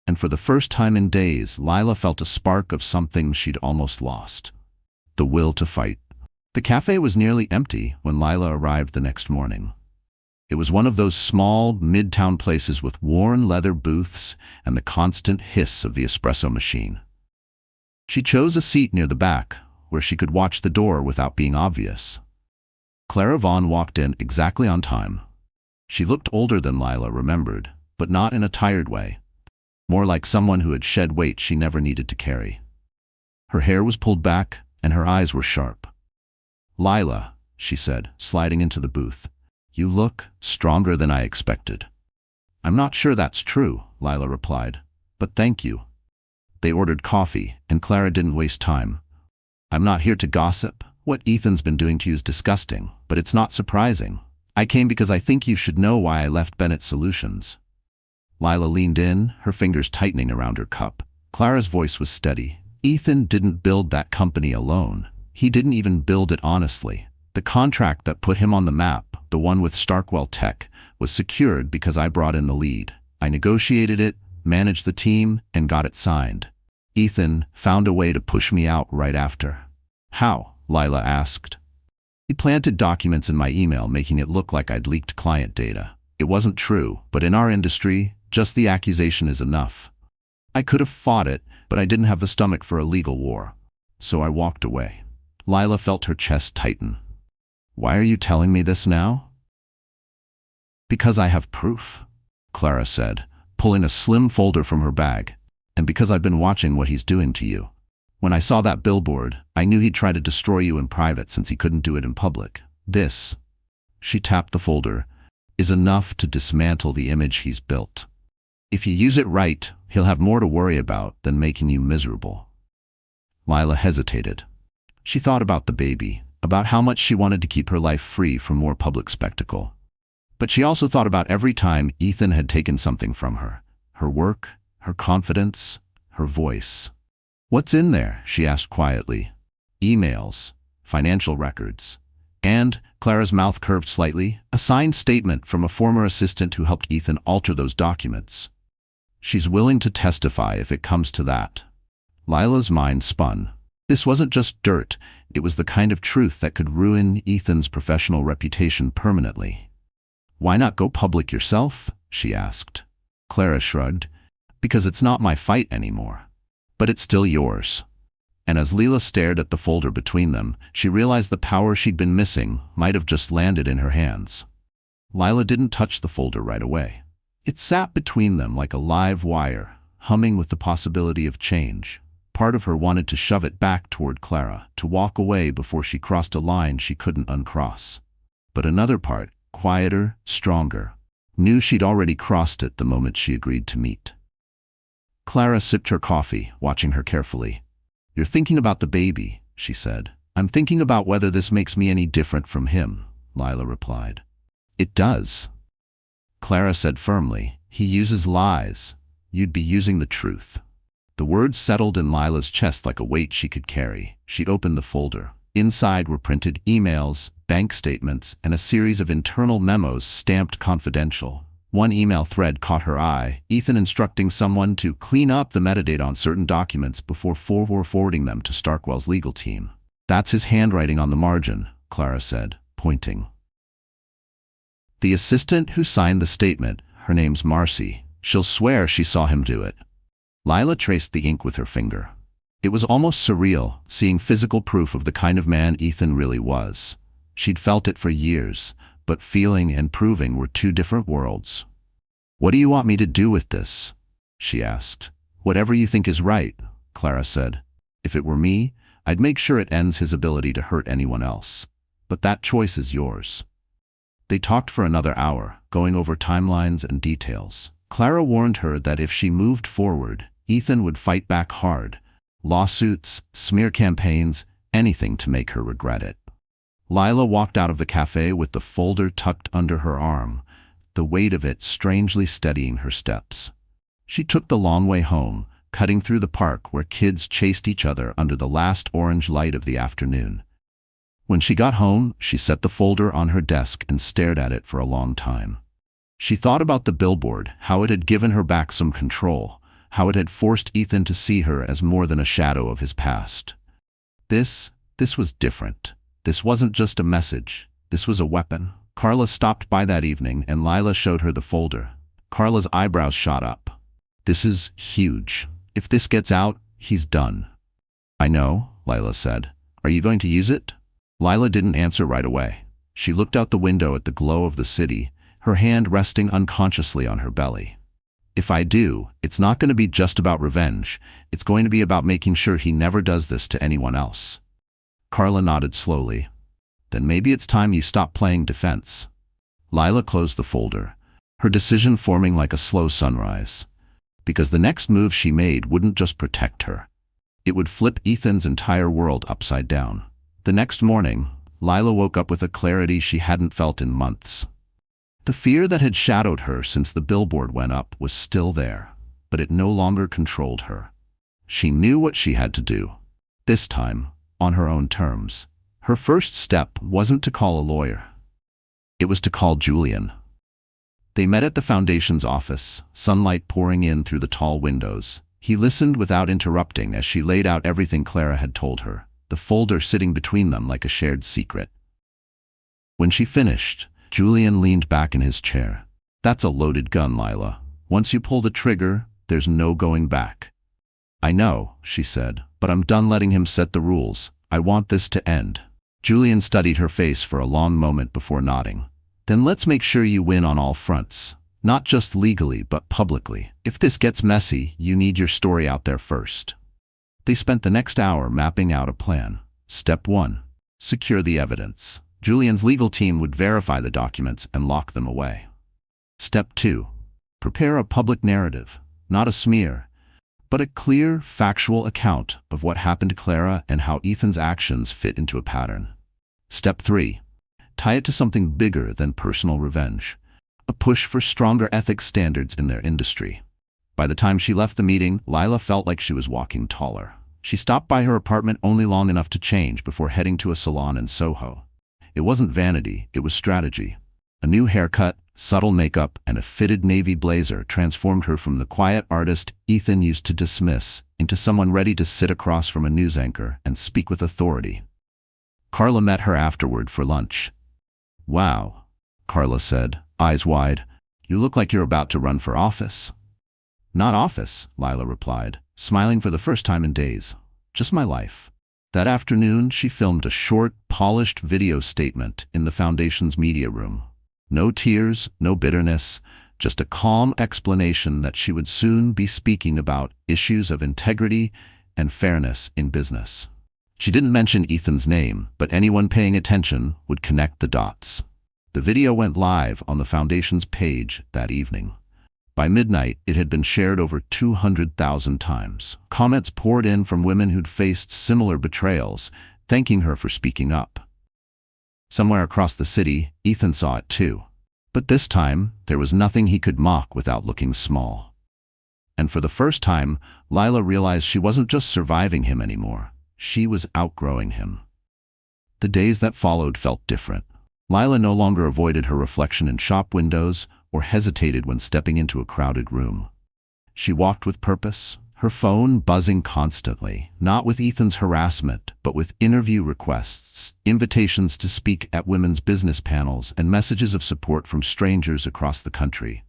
And for the first time in days, Lila felt a spark of something she'd almost lost. The will to fight. The cafe was nearly empty when Lila arrived the next morning. It was one of those small, midtown places with worn leather booths and the constant hiss of the espresso machine. She chose a seat near the back, where she could watch the door without being obvious. Clara Vaughn walked in exactly on time. She looked older than Lila remembered, but not in a tired way. More like someone who had shed weight she never needed to carry. Her hair was pulled back, and her eyes were sharp. "Lila," she said, sliding into the booth. "You look stronger than I expected." "I'm not sure that's true," Lila replied, "but thank you." They ordered coffee, and Clara didn't waste time. "I'm not here to gossip. What Ethan's been doing to you is disgusting, but it's not surprising. I came because I think you should know why I left Bennett Solutions." Lila leaned in, her fingers tightening around her cup. Clara's voice was steady. "Ethan didn't build that company alone. He didn't even build it honestly. The contract that put him on the map, the one with Starkwell Tech, was secured because I brought in the lead. I negotiated it, managed the team, and got it signed. Ethan found a way to push me out right after." "How?" Lila asked. "He planted documents in my email making it look like I'd leaked client data. It wasn't true, but in our industry, just the accusation is enough. I could have fought it, but I didn't have the stomach for a legal war. So I walked away." Lila felt her chest tighten. "Why are you telling me this now?" "Because I have proof," Clara said, pulling a slim folder from her bag. "And because I've been watching what he's doing to you. When I saw that billboard, I knew he'd try to destroy you in private since he couldn't do it in public. This," she tapped the folder, "is enough to dismantle the image he's built. If you use it right, he'll have more to worry about than making you miserable." Lila hesitated. She thought about the baby, about how much she wanted to keep her life free from more public spectacle. But she also thought about every time Ethan had taken something from her. Her work, her confidence, her voice. "What's in there?" she asked quietly. "Emails, financial records, and," Clara's mouth curved slightly, "a signed statement from a former assistant who helped Ethan alter those documents. She's willing to testify if it comes to that." Lila's mind spun. This wasn't just dirt, it was the kind of truth that could ruin Ethan's professional reputation permanently. "Why not go public yourself?" she asked. Clara shrugged. "Because it's not my fight anymore. But it's still yours." And as Lila stared at the folder between them, she realized the power she'd been missing might have just landed in her hands. Lila didn't touch the folder right away. It sat between them like a live wire, humming with the possibility of change. Part of her wanted to shove it back toward Clara, to walk away before she crossed a line she couldn't uncross. But another part, quieter, stronger, knew she'd already crossed it the moment she agreed to meet. Clara sipped her coffee, watching her carefully. "You're thinking about the baby," she said. "I'm thinking about whether this makes me any different from him," Lila replied. "It does," Clara said firmly. "He uses lies. You'd be using the truth." The words settled in Lila's chest like a weight she could carry. She opened the folder. Inside were printed emails, bank statements, and a series of internal memos stamped confidential. One email thread caught her eye, Ethan instructing someone to clean up the metadata on certain documents before forwarding them to Starkwell's legal team. "That's his handwriting on the margin," Clara said, pointing. "The assistant who signed the statement, her name's Marcy. She'll swear she saw him do it." Lila traced the ink with her finger. It was almost surreal, seeing physical proof of the kind of man Ethan really was. She'd felt it for years, but feeling and proving were two different worlds. "What do you want me to do with this?" she asked. "Whatever you think is right," Clara said. "If it were me, I'd make sure it ends his ability to hurt anyone else. But that choice is yours." They talked for another hour, going over timelines and details. Clara warned her that if she moved forward, Ethan would fight back hard. Lawsuits, smear campaigns, anything to make her regret it. Lila walked out of the cafe with the folder tucked under her arm, the weight of it strangely steadying her steps. She took the long way home, cutting through the park where kids chased each other under the last orange light of the afternoon. When she got home, she set the folder on her desk and stared at it for a long time. She thought about the billboard, how it had given her back some control, how it had forced Ethan to see her as more than a shadow of his past. This was different. This wasn't just a message. This was a weapon. Carla stopped by that evening and Lila showed her the folder. Carla's eyebrows shot up. "This is huge. If this gets out, he's done." "I know," Lila said. "Are you going to use it?" Lila didn't answer right away. She looked out the window at the glow of the city, her hand resting unconsciously on her belly. "If I do, it's not going to be just about revenge. It's going to be about making sure he never does this to anyone else." Carla nodded slowly. "Then maybe it's time you stop playing defense." Lila closed the folder, her decision forming like a slow sunrise. Because the next move she made wouldn't just protect her. It would flip Ethan's entire world upside down. The next morning, Lila woke up with a clarity she hadn't felt in months. The fear that had shadowed her since the billboard went up was still there, but it no longer controlled her. She knew what she had to do. This time, on her own terms. Her first step wasn't to call a lawyer. It was to call Julian. They met at the foundation's office, sunlight pouring in through the tall windows. He listened without interrupting as she laid out everything Clara had told her, the folder sitting between them like a shared secret. When she finished, Julian leaned back in his chair. "That's a loaded gun, Lila. Once you pull the trigger, there's no going back." "I know," she said, "but I'm done letting him set the rules. I want this to end." Julian studied her face for a long moment before nodding. "Then let's make sure you win on all fronts. Not just legally, but publicly. If this gets messy, you need your story out there first." They spent the next hour mapping out a plan. Step 1. Secure the evidence. Julian's legal team would verify the documents and lock them away. Step 2. Prepare a public narrative. Not a smear, but a clear, factual account of what happened to Clara and how Ethan's actions fit into a pattern. Step 3. Tie it to something bigger than personal revenge. A push for stronger ethics standards in their industry. By the time she left the meeting, Lila felt like she was walking taller. She stopped by her apartment only long enough to change before heading to a salon in Soho. It wasn't vanity, it was strategy. A new haircut, subtle makeup, and a fitted navy blazer transformed her from the quiet artist Ethan used to dismiss into someone ready to sit across from a news anchor and speak with authority. Carla met her afterward for lunch. "Wow," Carla said, eyes wide. "You look like you're about to run for office." "Not office," Lila replied, smiling for the first time in days. "Just my life." That afternoon, she filmed a short, polished video statement in the foundation's media room. No tears, no bitterness, just a calm explanation that she would soon be speaking about issues of integrity and fairness in business. She didn't mention Ethan's name, but anyone paying attention would connect the dots. The video went live on the foundation's page that evening. By midnight, it had been shared over 200,000 times. Comments poured in from women who'd faced similar betrayals, thanking her for speaking up. Somewhere across the city, Ethan saw it too. But this time, there was nothing he could mock without looking small. And for the first time, Lila realized she wasn't just surviving him anymore. She was outgrowing him. The days that followed felt different. Lila no longer avoided her reflection in shop windows or hesitated when stepping into a crowded room. She walked with purpose, her phone buzzing constantly, not with Ethan's harassment, but with interview requests, invitations to speak at women's business panels, and messages of support from strangers across the country.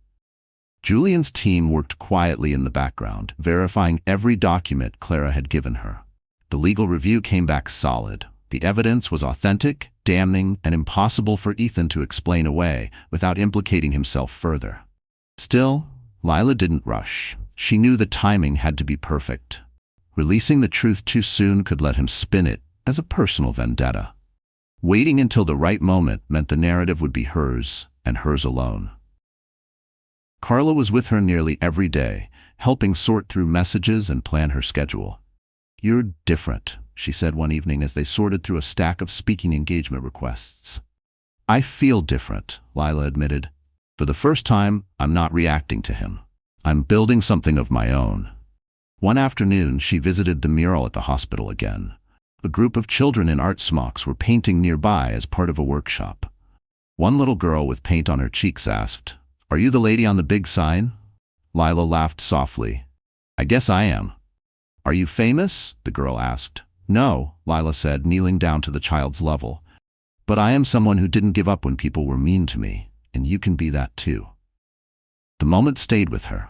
Julian's team worked quietly in the background, verifying every document Clara had given her. The legal review came back solid. The evidence was authentic, damning, and impossible for Ethan to explain away without implicating himself further. Still, Lila didn't rush. She knew the timing had to be perfect. Releasing the truth too soon could let him spin it as a personal vendetta. Waiting until the right moment meant the narrative would be hers, and hers alone. Carla was with her nearly every day, helping sort through messages and plan her schedule. "You're different," she said one evening as they sorted through a stack of speaking engagement requests. "I feel different," Lila admitted. "For the first time, I'm not reacting to him. I'm building something of my own." One afternoon, she visited the mural at the hospital again. A group of children in art smocks were painting nearby as part of a workshop. One little girl with paint on her cheeks asked, "Are you the lady on the big sign?" Lila laughed softly. "I guess I am." "Are you famous?" the girl asked. "No," Lila said, kneeling down to the child's level. "But I am someone who didn't give up when people were mean to me, and you can be that too." The moment stayed with her.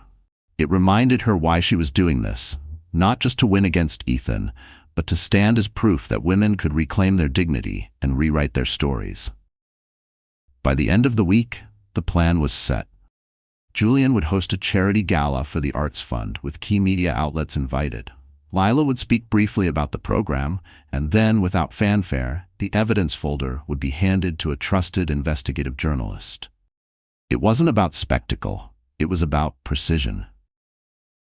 It reminded her why she was doing this, not just to win against Ethan, but to stand as proof that women could reclaim their dignity and rewrite their stories. By the end of the week, the plan was set. Julian would host a charity gala for the Arts Fund, with key media outlets invited. Lila would speak briefly about the program, and then, without fanfare, the evidence folder would be handed to a trusted investigative journalist. It wasn't about spectacle, it was about precision.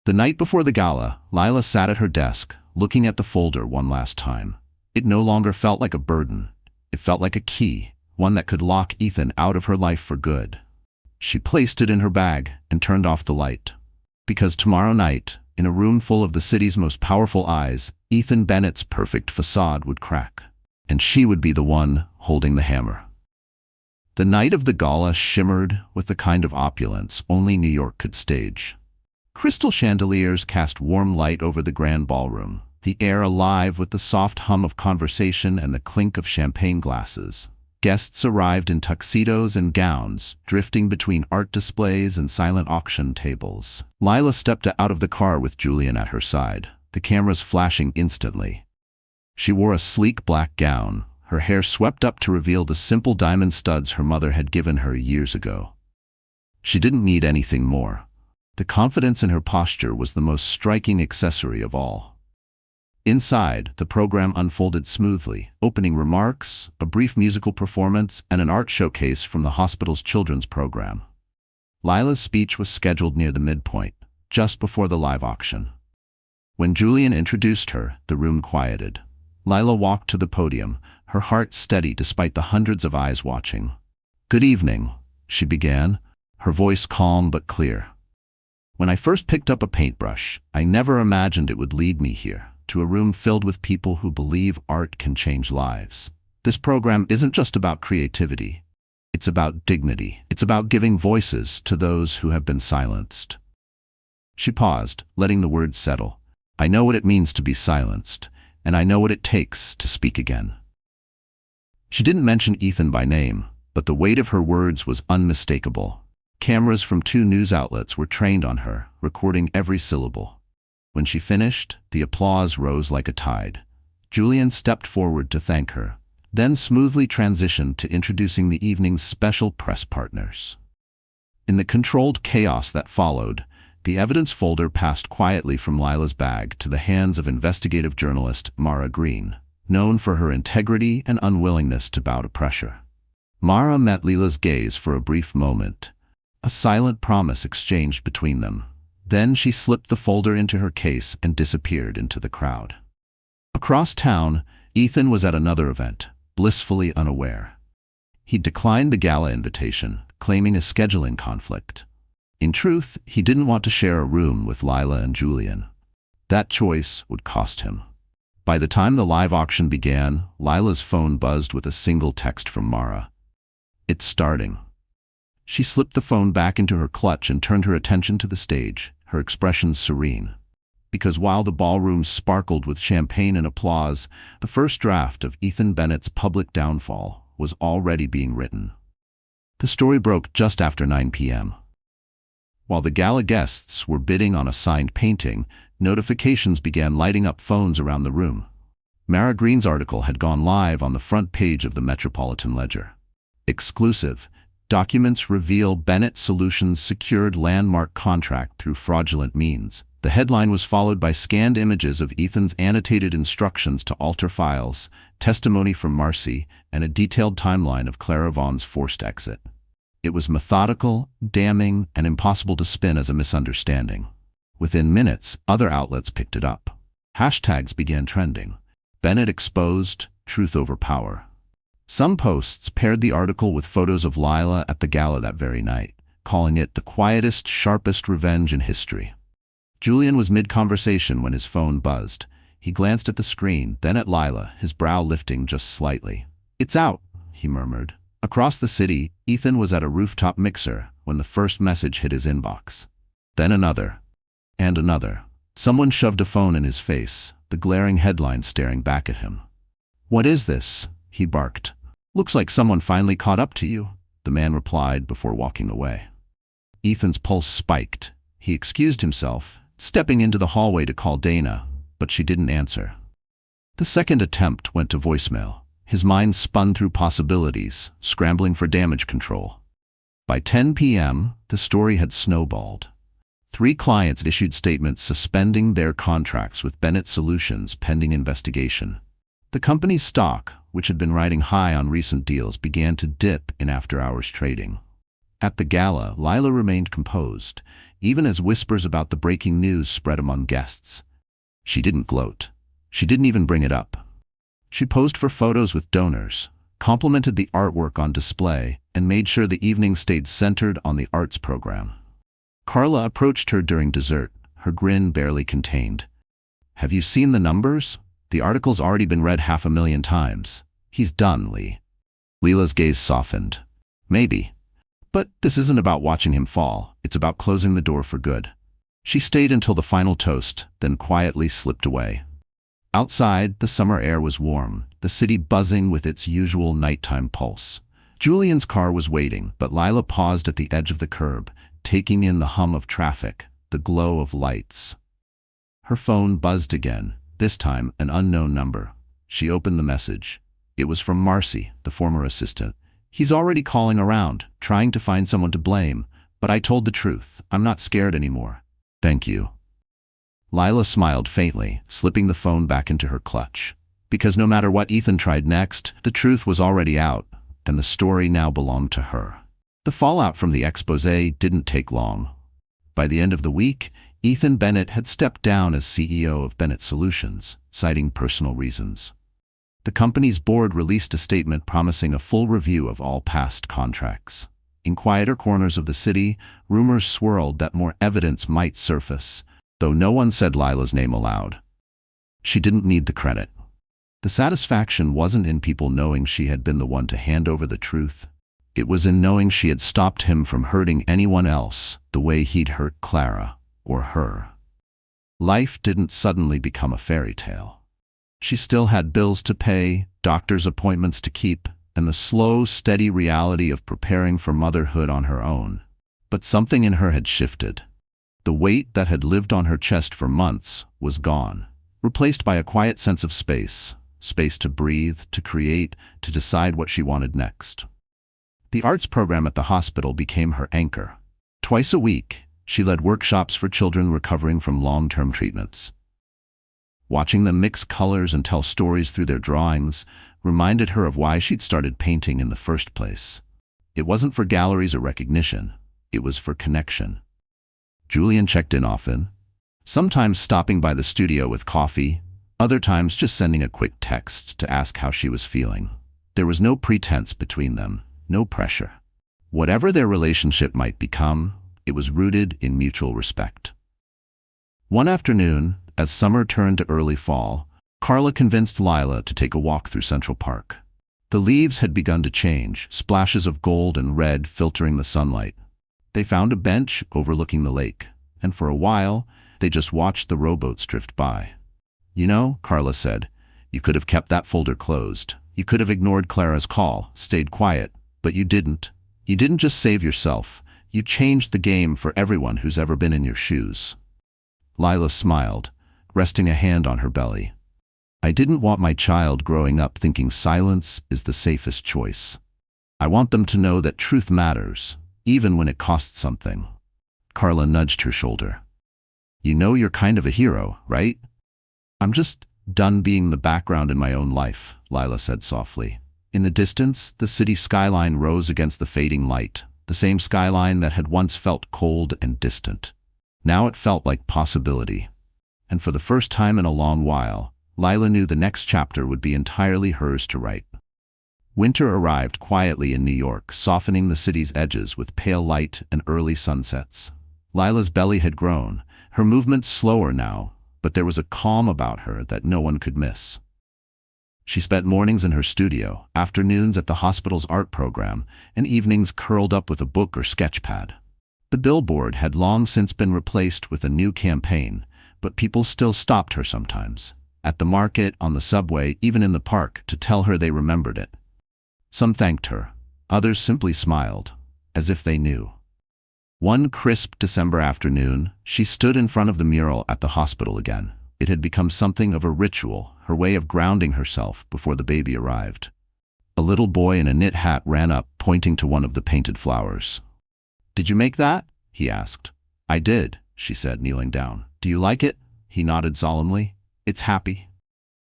The night before the gala, Lila sat at her desk, looking at the folder one last time. It no longer felt like a burden. It felt like a key, one that could lock Ethan out of her life for good. She placed it in her bag and turned off the light. Because tomorrow night, in a room full of the city's most powerful eyes, Ethan Bennett's perfect facade would crack, and she would be the one holding the hammer. The night of the gala shimmered with the kind of opulence only New York could stage. Crystal chandeliers cast warm light over the grand ballroom, the air alive with the soft hum of conversation and the clink of champagne glasses. Guests arrived in tuxedos and gowns, drifting between art displays and silent auction tables. Lila stepped out of the car with Julian at her side, the cameras flashing instantly. She wore a sleek black gown, her hair swept up to reveal the simple diamond studs her mother had given her years ago. She didn't need anything more. The confidence in her posture was the most striking accessory of all. Inside, the program unfolded smoothly, opening remarks, a brief musical performance, and an art showcase from the hospital's children's program. Lila's speech was scheduled near the midpoint, just before the live auction. When Julian introduced her, the room quieted. Lila walked to the podium, her heart steady despite the hundreds of eyes watching. "Good evening," she began, her voice calm but clear. "When I first picked up a paintbrush, I never imagined it would lead me here, to a room filled with people who believe art can change lives. This program isn't just about creativity. It's about dignity. It's about giving voices to those who have been silenced." She paused, letting the words settle. "I know what it means to be silenced, and I know what it takes to speak again." She didn't mention Ethan by name, but the weight of her words was unmistakable. Cameras from 2 news outlets were trained on her, recording every syllable. When she finished, the applause rose like a tide. Julian stepped forward to thank her, then smoothly transitioned to introducing the evening's special press partners. In the controlled chaos that followed, the evidence folder passed quietly from Lila's bag to the hands of investigative journalist Mara Green, known for her integrity and unwillingness to bow to pressure. Mara met Lila's gaze for a brief moment, a silent promise exchanged between them. Then she slipped the folder into her case and disappeared into the crowd. Across town, Ethan was at another event, blissfully unaware. He declined the gala invitation, claiming a scheduling conflict. In truth, he didn't want to share a room with Lila and Julian. That choice would cost him. By the time the live auction began, Lila's phone buzzed with a single text from Mara. "It's starting." She slipped the phone back into her clutch and turned her attention to the stage, her expression serene. Because while the ballroom sparkled with champagne and applause, the first draft of Ethan Bennett's public downfall was already being written. The story broke just after 9 p.m. While the gala guests were bidding on a signed painting, notifications began lighting up phones around the room. Mara Green's article had gone live on the front page of the Metropolitan Ledger. Exclusive. Documents reveal Bennett Solutions secured landmark contract through fraudulent means. The headline was followed by scanned images of Ethan's annotated instructions to alter files, testimony from Marcy, and a detailed timeline of Clara Vaughn's forced exit. It was methodical, damning, and impossible to spin as a misunderstanding. Within minutes, other outlets picked it up. Hashtags began trending. Bennett exposed, truth over power. Some posts paired the article with photos of Lila at the gala that very night, calling it the quietest, sharpest revenge in history. Julian was mid-conversation when his phone buzzed. He glanced at the screen, then at Lila, his brow lifting just slightly. "It's out," he murmured. Across the city, Ethan was at a rooftop mixer when the first message hit his inbox. Then another. And another. Someone shoved a phone in his face, the glaring headline staring back at him. "What is this?" he barked. "Looks like someone finally caught up to you," the man replied before walking away. Ethan's pulse spiked. He excused himself, stepping into the hallway to call Dana, but she didn't answer. The second attempt went to voicemail. His mind spun through possibilities, scrambling for damage control. By 10 p.m., the story had snowballed. 3 clients issued statements suspending their contracts with Bennett Solutions pending investigation. The company's stock, which had been riding high on recent deals, began to dip in after-hours trading. At the gala, Lila remained composed, even as whispers about the breaking news spread among guests. She didn't gloat. She didn't even bring it up. She posed for photos with donors, complimented the artwork on display, and made sure the evening stayed centered on the arts program. Carla approached her during dessert, her grin barely contained. "Have you seen the numbers? The article's already been read 500,000 times. He's done, Lee." Lila's gaze softened. "Maybe. But this isn't about watching him fall. It's about closing the door for good." She stayed until the final toast, then quietly slipped away. Outside, the summer air was warm, the city buzzing with its usual nighttime pulse. Julian's car was waiting, but Lila paused at the edge of the curb, taking in the hum of traffic, the glow of lights. Her phone buzzed again, this time an unknown number. She opened the message. It was from Marcy, the former assistant. "He's already calling around, trying to find someone to blame, but I told the truth. I'm not scared anymore. Thank you." Lila smiled faintly, slipping the phone back into her clutch. Because no matter what Ethan tried next, the truth was already out, and the story now belonged to her. The fallout from the exposé didn't take long. By the end of the week, Ethan Bennett had stepped down as CEO of Bennett Solutions, citing personal reasons. The company's board released a statement promising a full review of all past contracts. In quieter corners of the city, rumors swirled that more evidence might surface, though no one said Lila's name aloud. She didn't need the credit. The satisfaction wasn't in people knowing she had been the one to hand over the truth. It was in knowing she had stopped him from hurting anyone else the way he'd hurt Clara, or her. Life didn't suddenly become a fairy tale. She still had bills to pay, doctor's appointments to keep, and the slow, steady reality of preparing for motherhood on her own. But something in her had shifted. The weight that had lived on her chest for months was gone, replaced by a quiet sense of space to breathe, to create, to decide what she wanted next. The arts program at the hospital became her anchor. Twice a week, she led workshops for children recovering from long-term treatments. Watching them mix colors and tell stories through their drawings reminded her of why she'd started painting in the first place. It wasn't for galleries or recognition. It was for connection. Julian checked in often, sometimes stopping by the studio with coffee, other times just sending a quick text to ask how she was feeling. There was no pretense between them, no pressure. Whatever their relationship might become, it was rooted in mutual respect. One afternoon, as summer turned to early fall, Carla convinced Lila to take a walk through Central Park. The leaves had begun to change, splashes of gold and red filtering the sunlight. They found a bench overlooking the lake, and for a while, they just watched the rowboats drift by. "You know," Carla said, "you could have kept that folder closed. You could have ignored Clara's call, stayed quiet, but you didn't. You didn't just save yourself, You changed the game for everyone who's ever been in your shoes. Lila smiled, resting a hand on her belly. I didn't want my child growing up thinking silence is the safest choice. I want them to know that truth matters, even when it costs something. Carla nudged her shoulder. You know you're kind of a hero, right? I'm just done being the background in my own life, Lila said softly. In the distance, the city skyline rose against the fading light, the same skyline that had once felt cold and distant. Now it felt like possibility. And for the first time in a long while, Lila knew the next chapter would be entirely hers to write. Winter arrived quietly in New York, softening the city's edges with pale light and early sunsets. Lila's belly had grown, her movements slower now, but there was a calm about her that no one could miss. She spent mornings in her studio, afternoons at the hospital's art program, and evenings curled up with a book or sketch pad. The Billboard had long since been replaced with a new campaign, but people still stopped her sometimes, at the market, on the subway, even in the park, to tell her they remembered it. Some thanked her, others simply smiled, as if they knew. One crisp December afternoon, she stood in front of the mural at the hospital again. It had become something of a ritual, her way of grounding herself before the baby arrived. A little boy in a knit hat ran up, pointing to one of the painted flowers. "Did you make that?" he asked. "I did," she said, kneeling down. "Do you like it?" He nodded solemnly. "It's happy."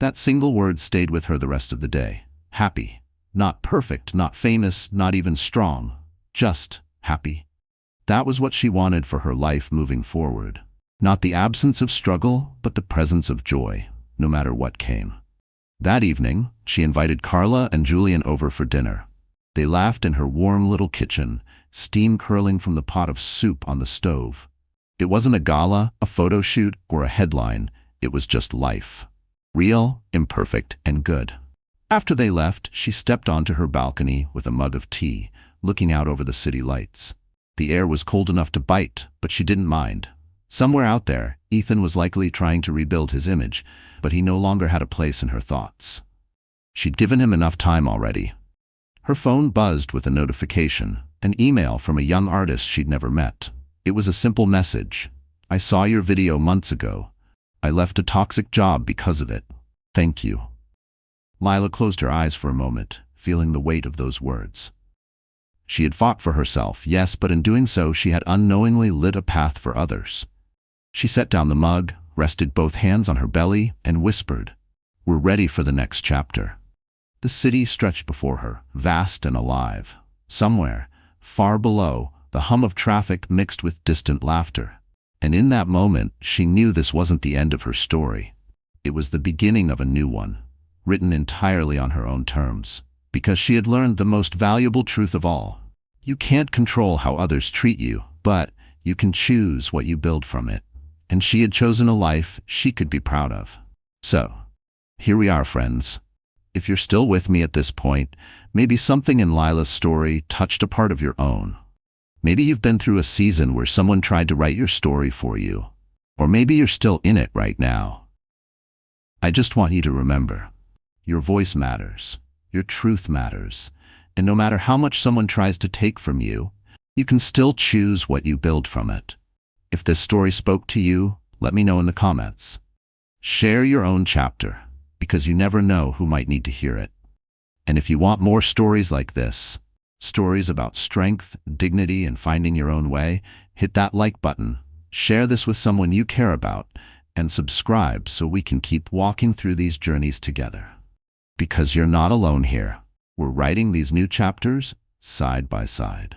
That single word stayed with her the rest of the day. Happy. Not perfect, not famous, not even strong. Just happy. That was what she wanted for her life moving forward. Not the absence of struggle, but the presence of joy, no matter what came. That evening, she invited Carla and Julian over for dinner. They laughed in her warm little kitchen, steam curling from the pot of soup on the stove. It wasn't a gala, a photo shoot, or a headline. It was just life. Real, imperfect, and good. After they left, she stepped onto her balcony with a mug of tea, looking out over the city lights. The air was cold enough to bite, but she didn't mind. Somewhere out there, Ethan was likely trying to rebuild his image, but he no longer had a place in her thoughts. She'd given him enough time already. Her phone buzzed with a notification, an email from a young artist she'd never met. It was a simple message. "I saw your video months ago. I left a toxic job because of it. Thank you." Lila closed her eyes for a moment, feeling the weight of those words. She had fought for herself, yes, but in doing so she had unknowingly lit a path for others. She set down the mug, rested both hands on her belly, and whispered, "We're ready for the next chapter." The city stretched before her, vast and alive. Somewhere, far below, the hum of traffic mixed with distant laughter. And in that moment, she knew this wasn't the end of her story. It was the beginning of a new one, written entirely on her own terms. Because she had learned the most valuable truth of all. You can't control how others treat you, but you can choose what you build from it. And she had chosen a life she could be proud of. So, here we are, friends. If you're still with me at this point, maybe something in Lila's story touched a part of your own. Maybe you've been through a season where someone tried to write your story for you. Or maybe you're still in it right now. I just want you to remember, your voice matters. Your truth matters, and no matter how much someone tries to take from you, you can still choose what you build from it. If this story spoke to you, let me know in the comments. Share your own chapter, because you never know who might need to hear it. And if you want more stories like this, stories about strength, dignity, and finding your own way, hit that like button, share this with someone you care about, and subscribe so we can keep walking through these journeys together. Because you're not alone here. We're writing these new chapters side by side.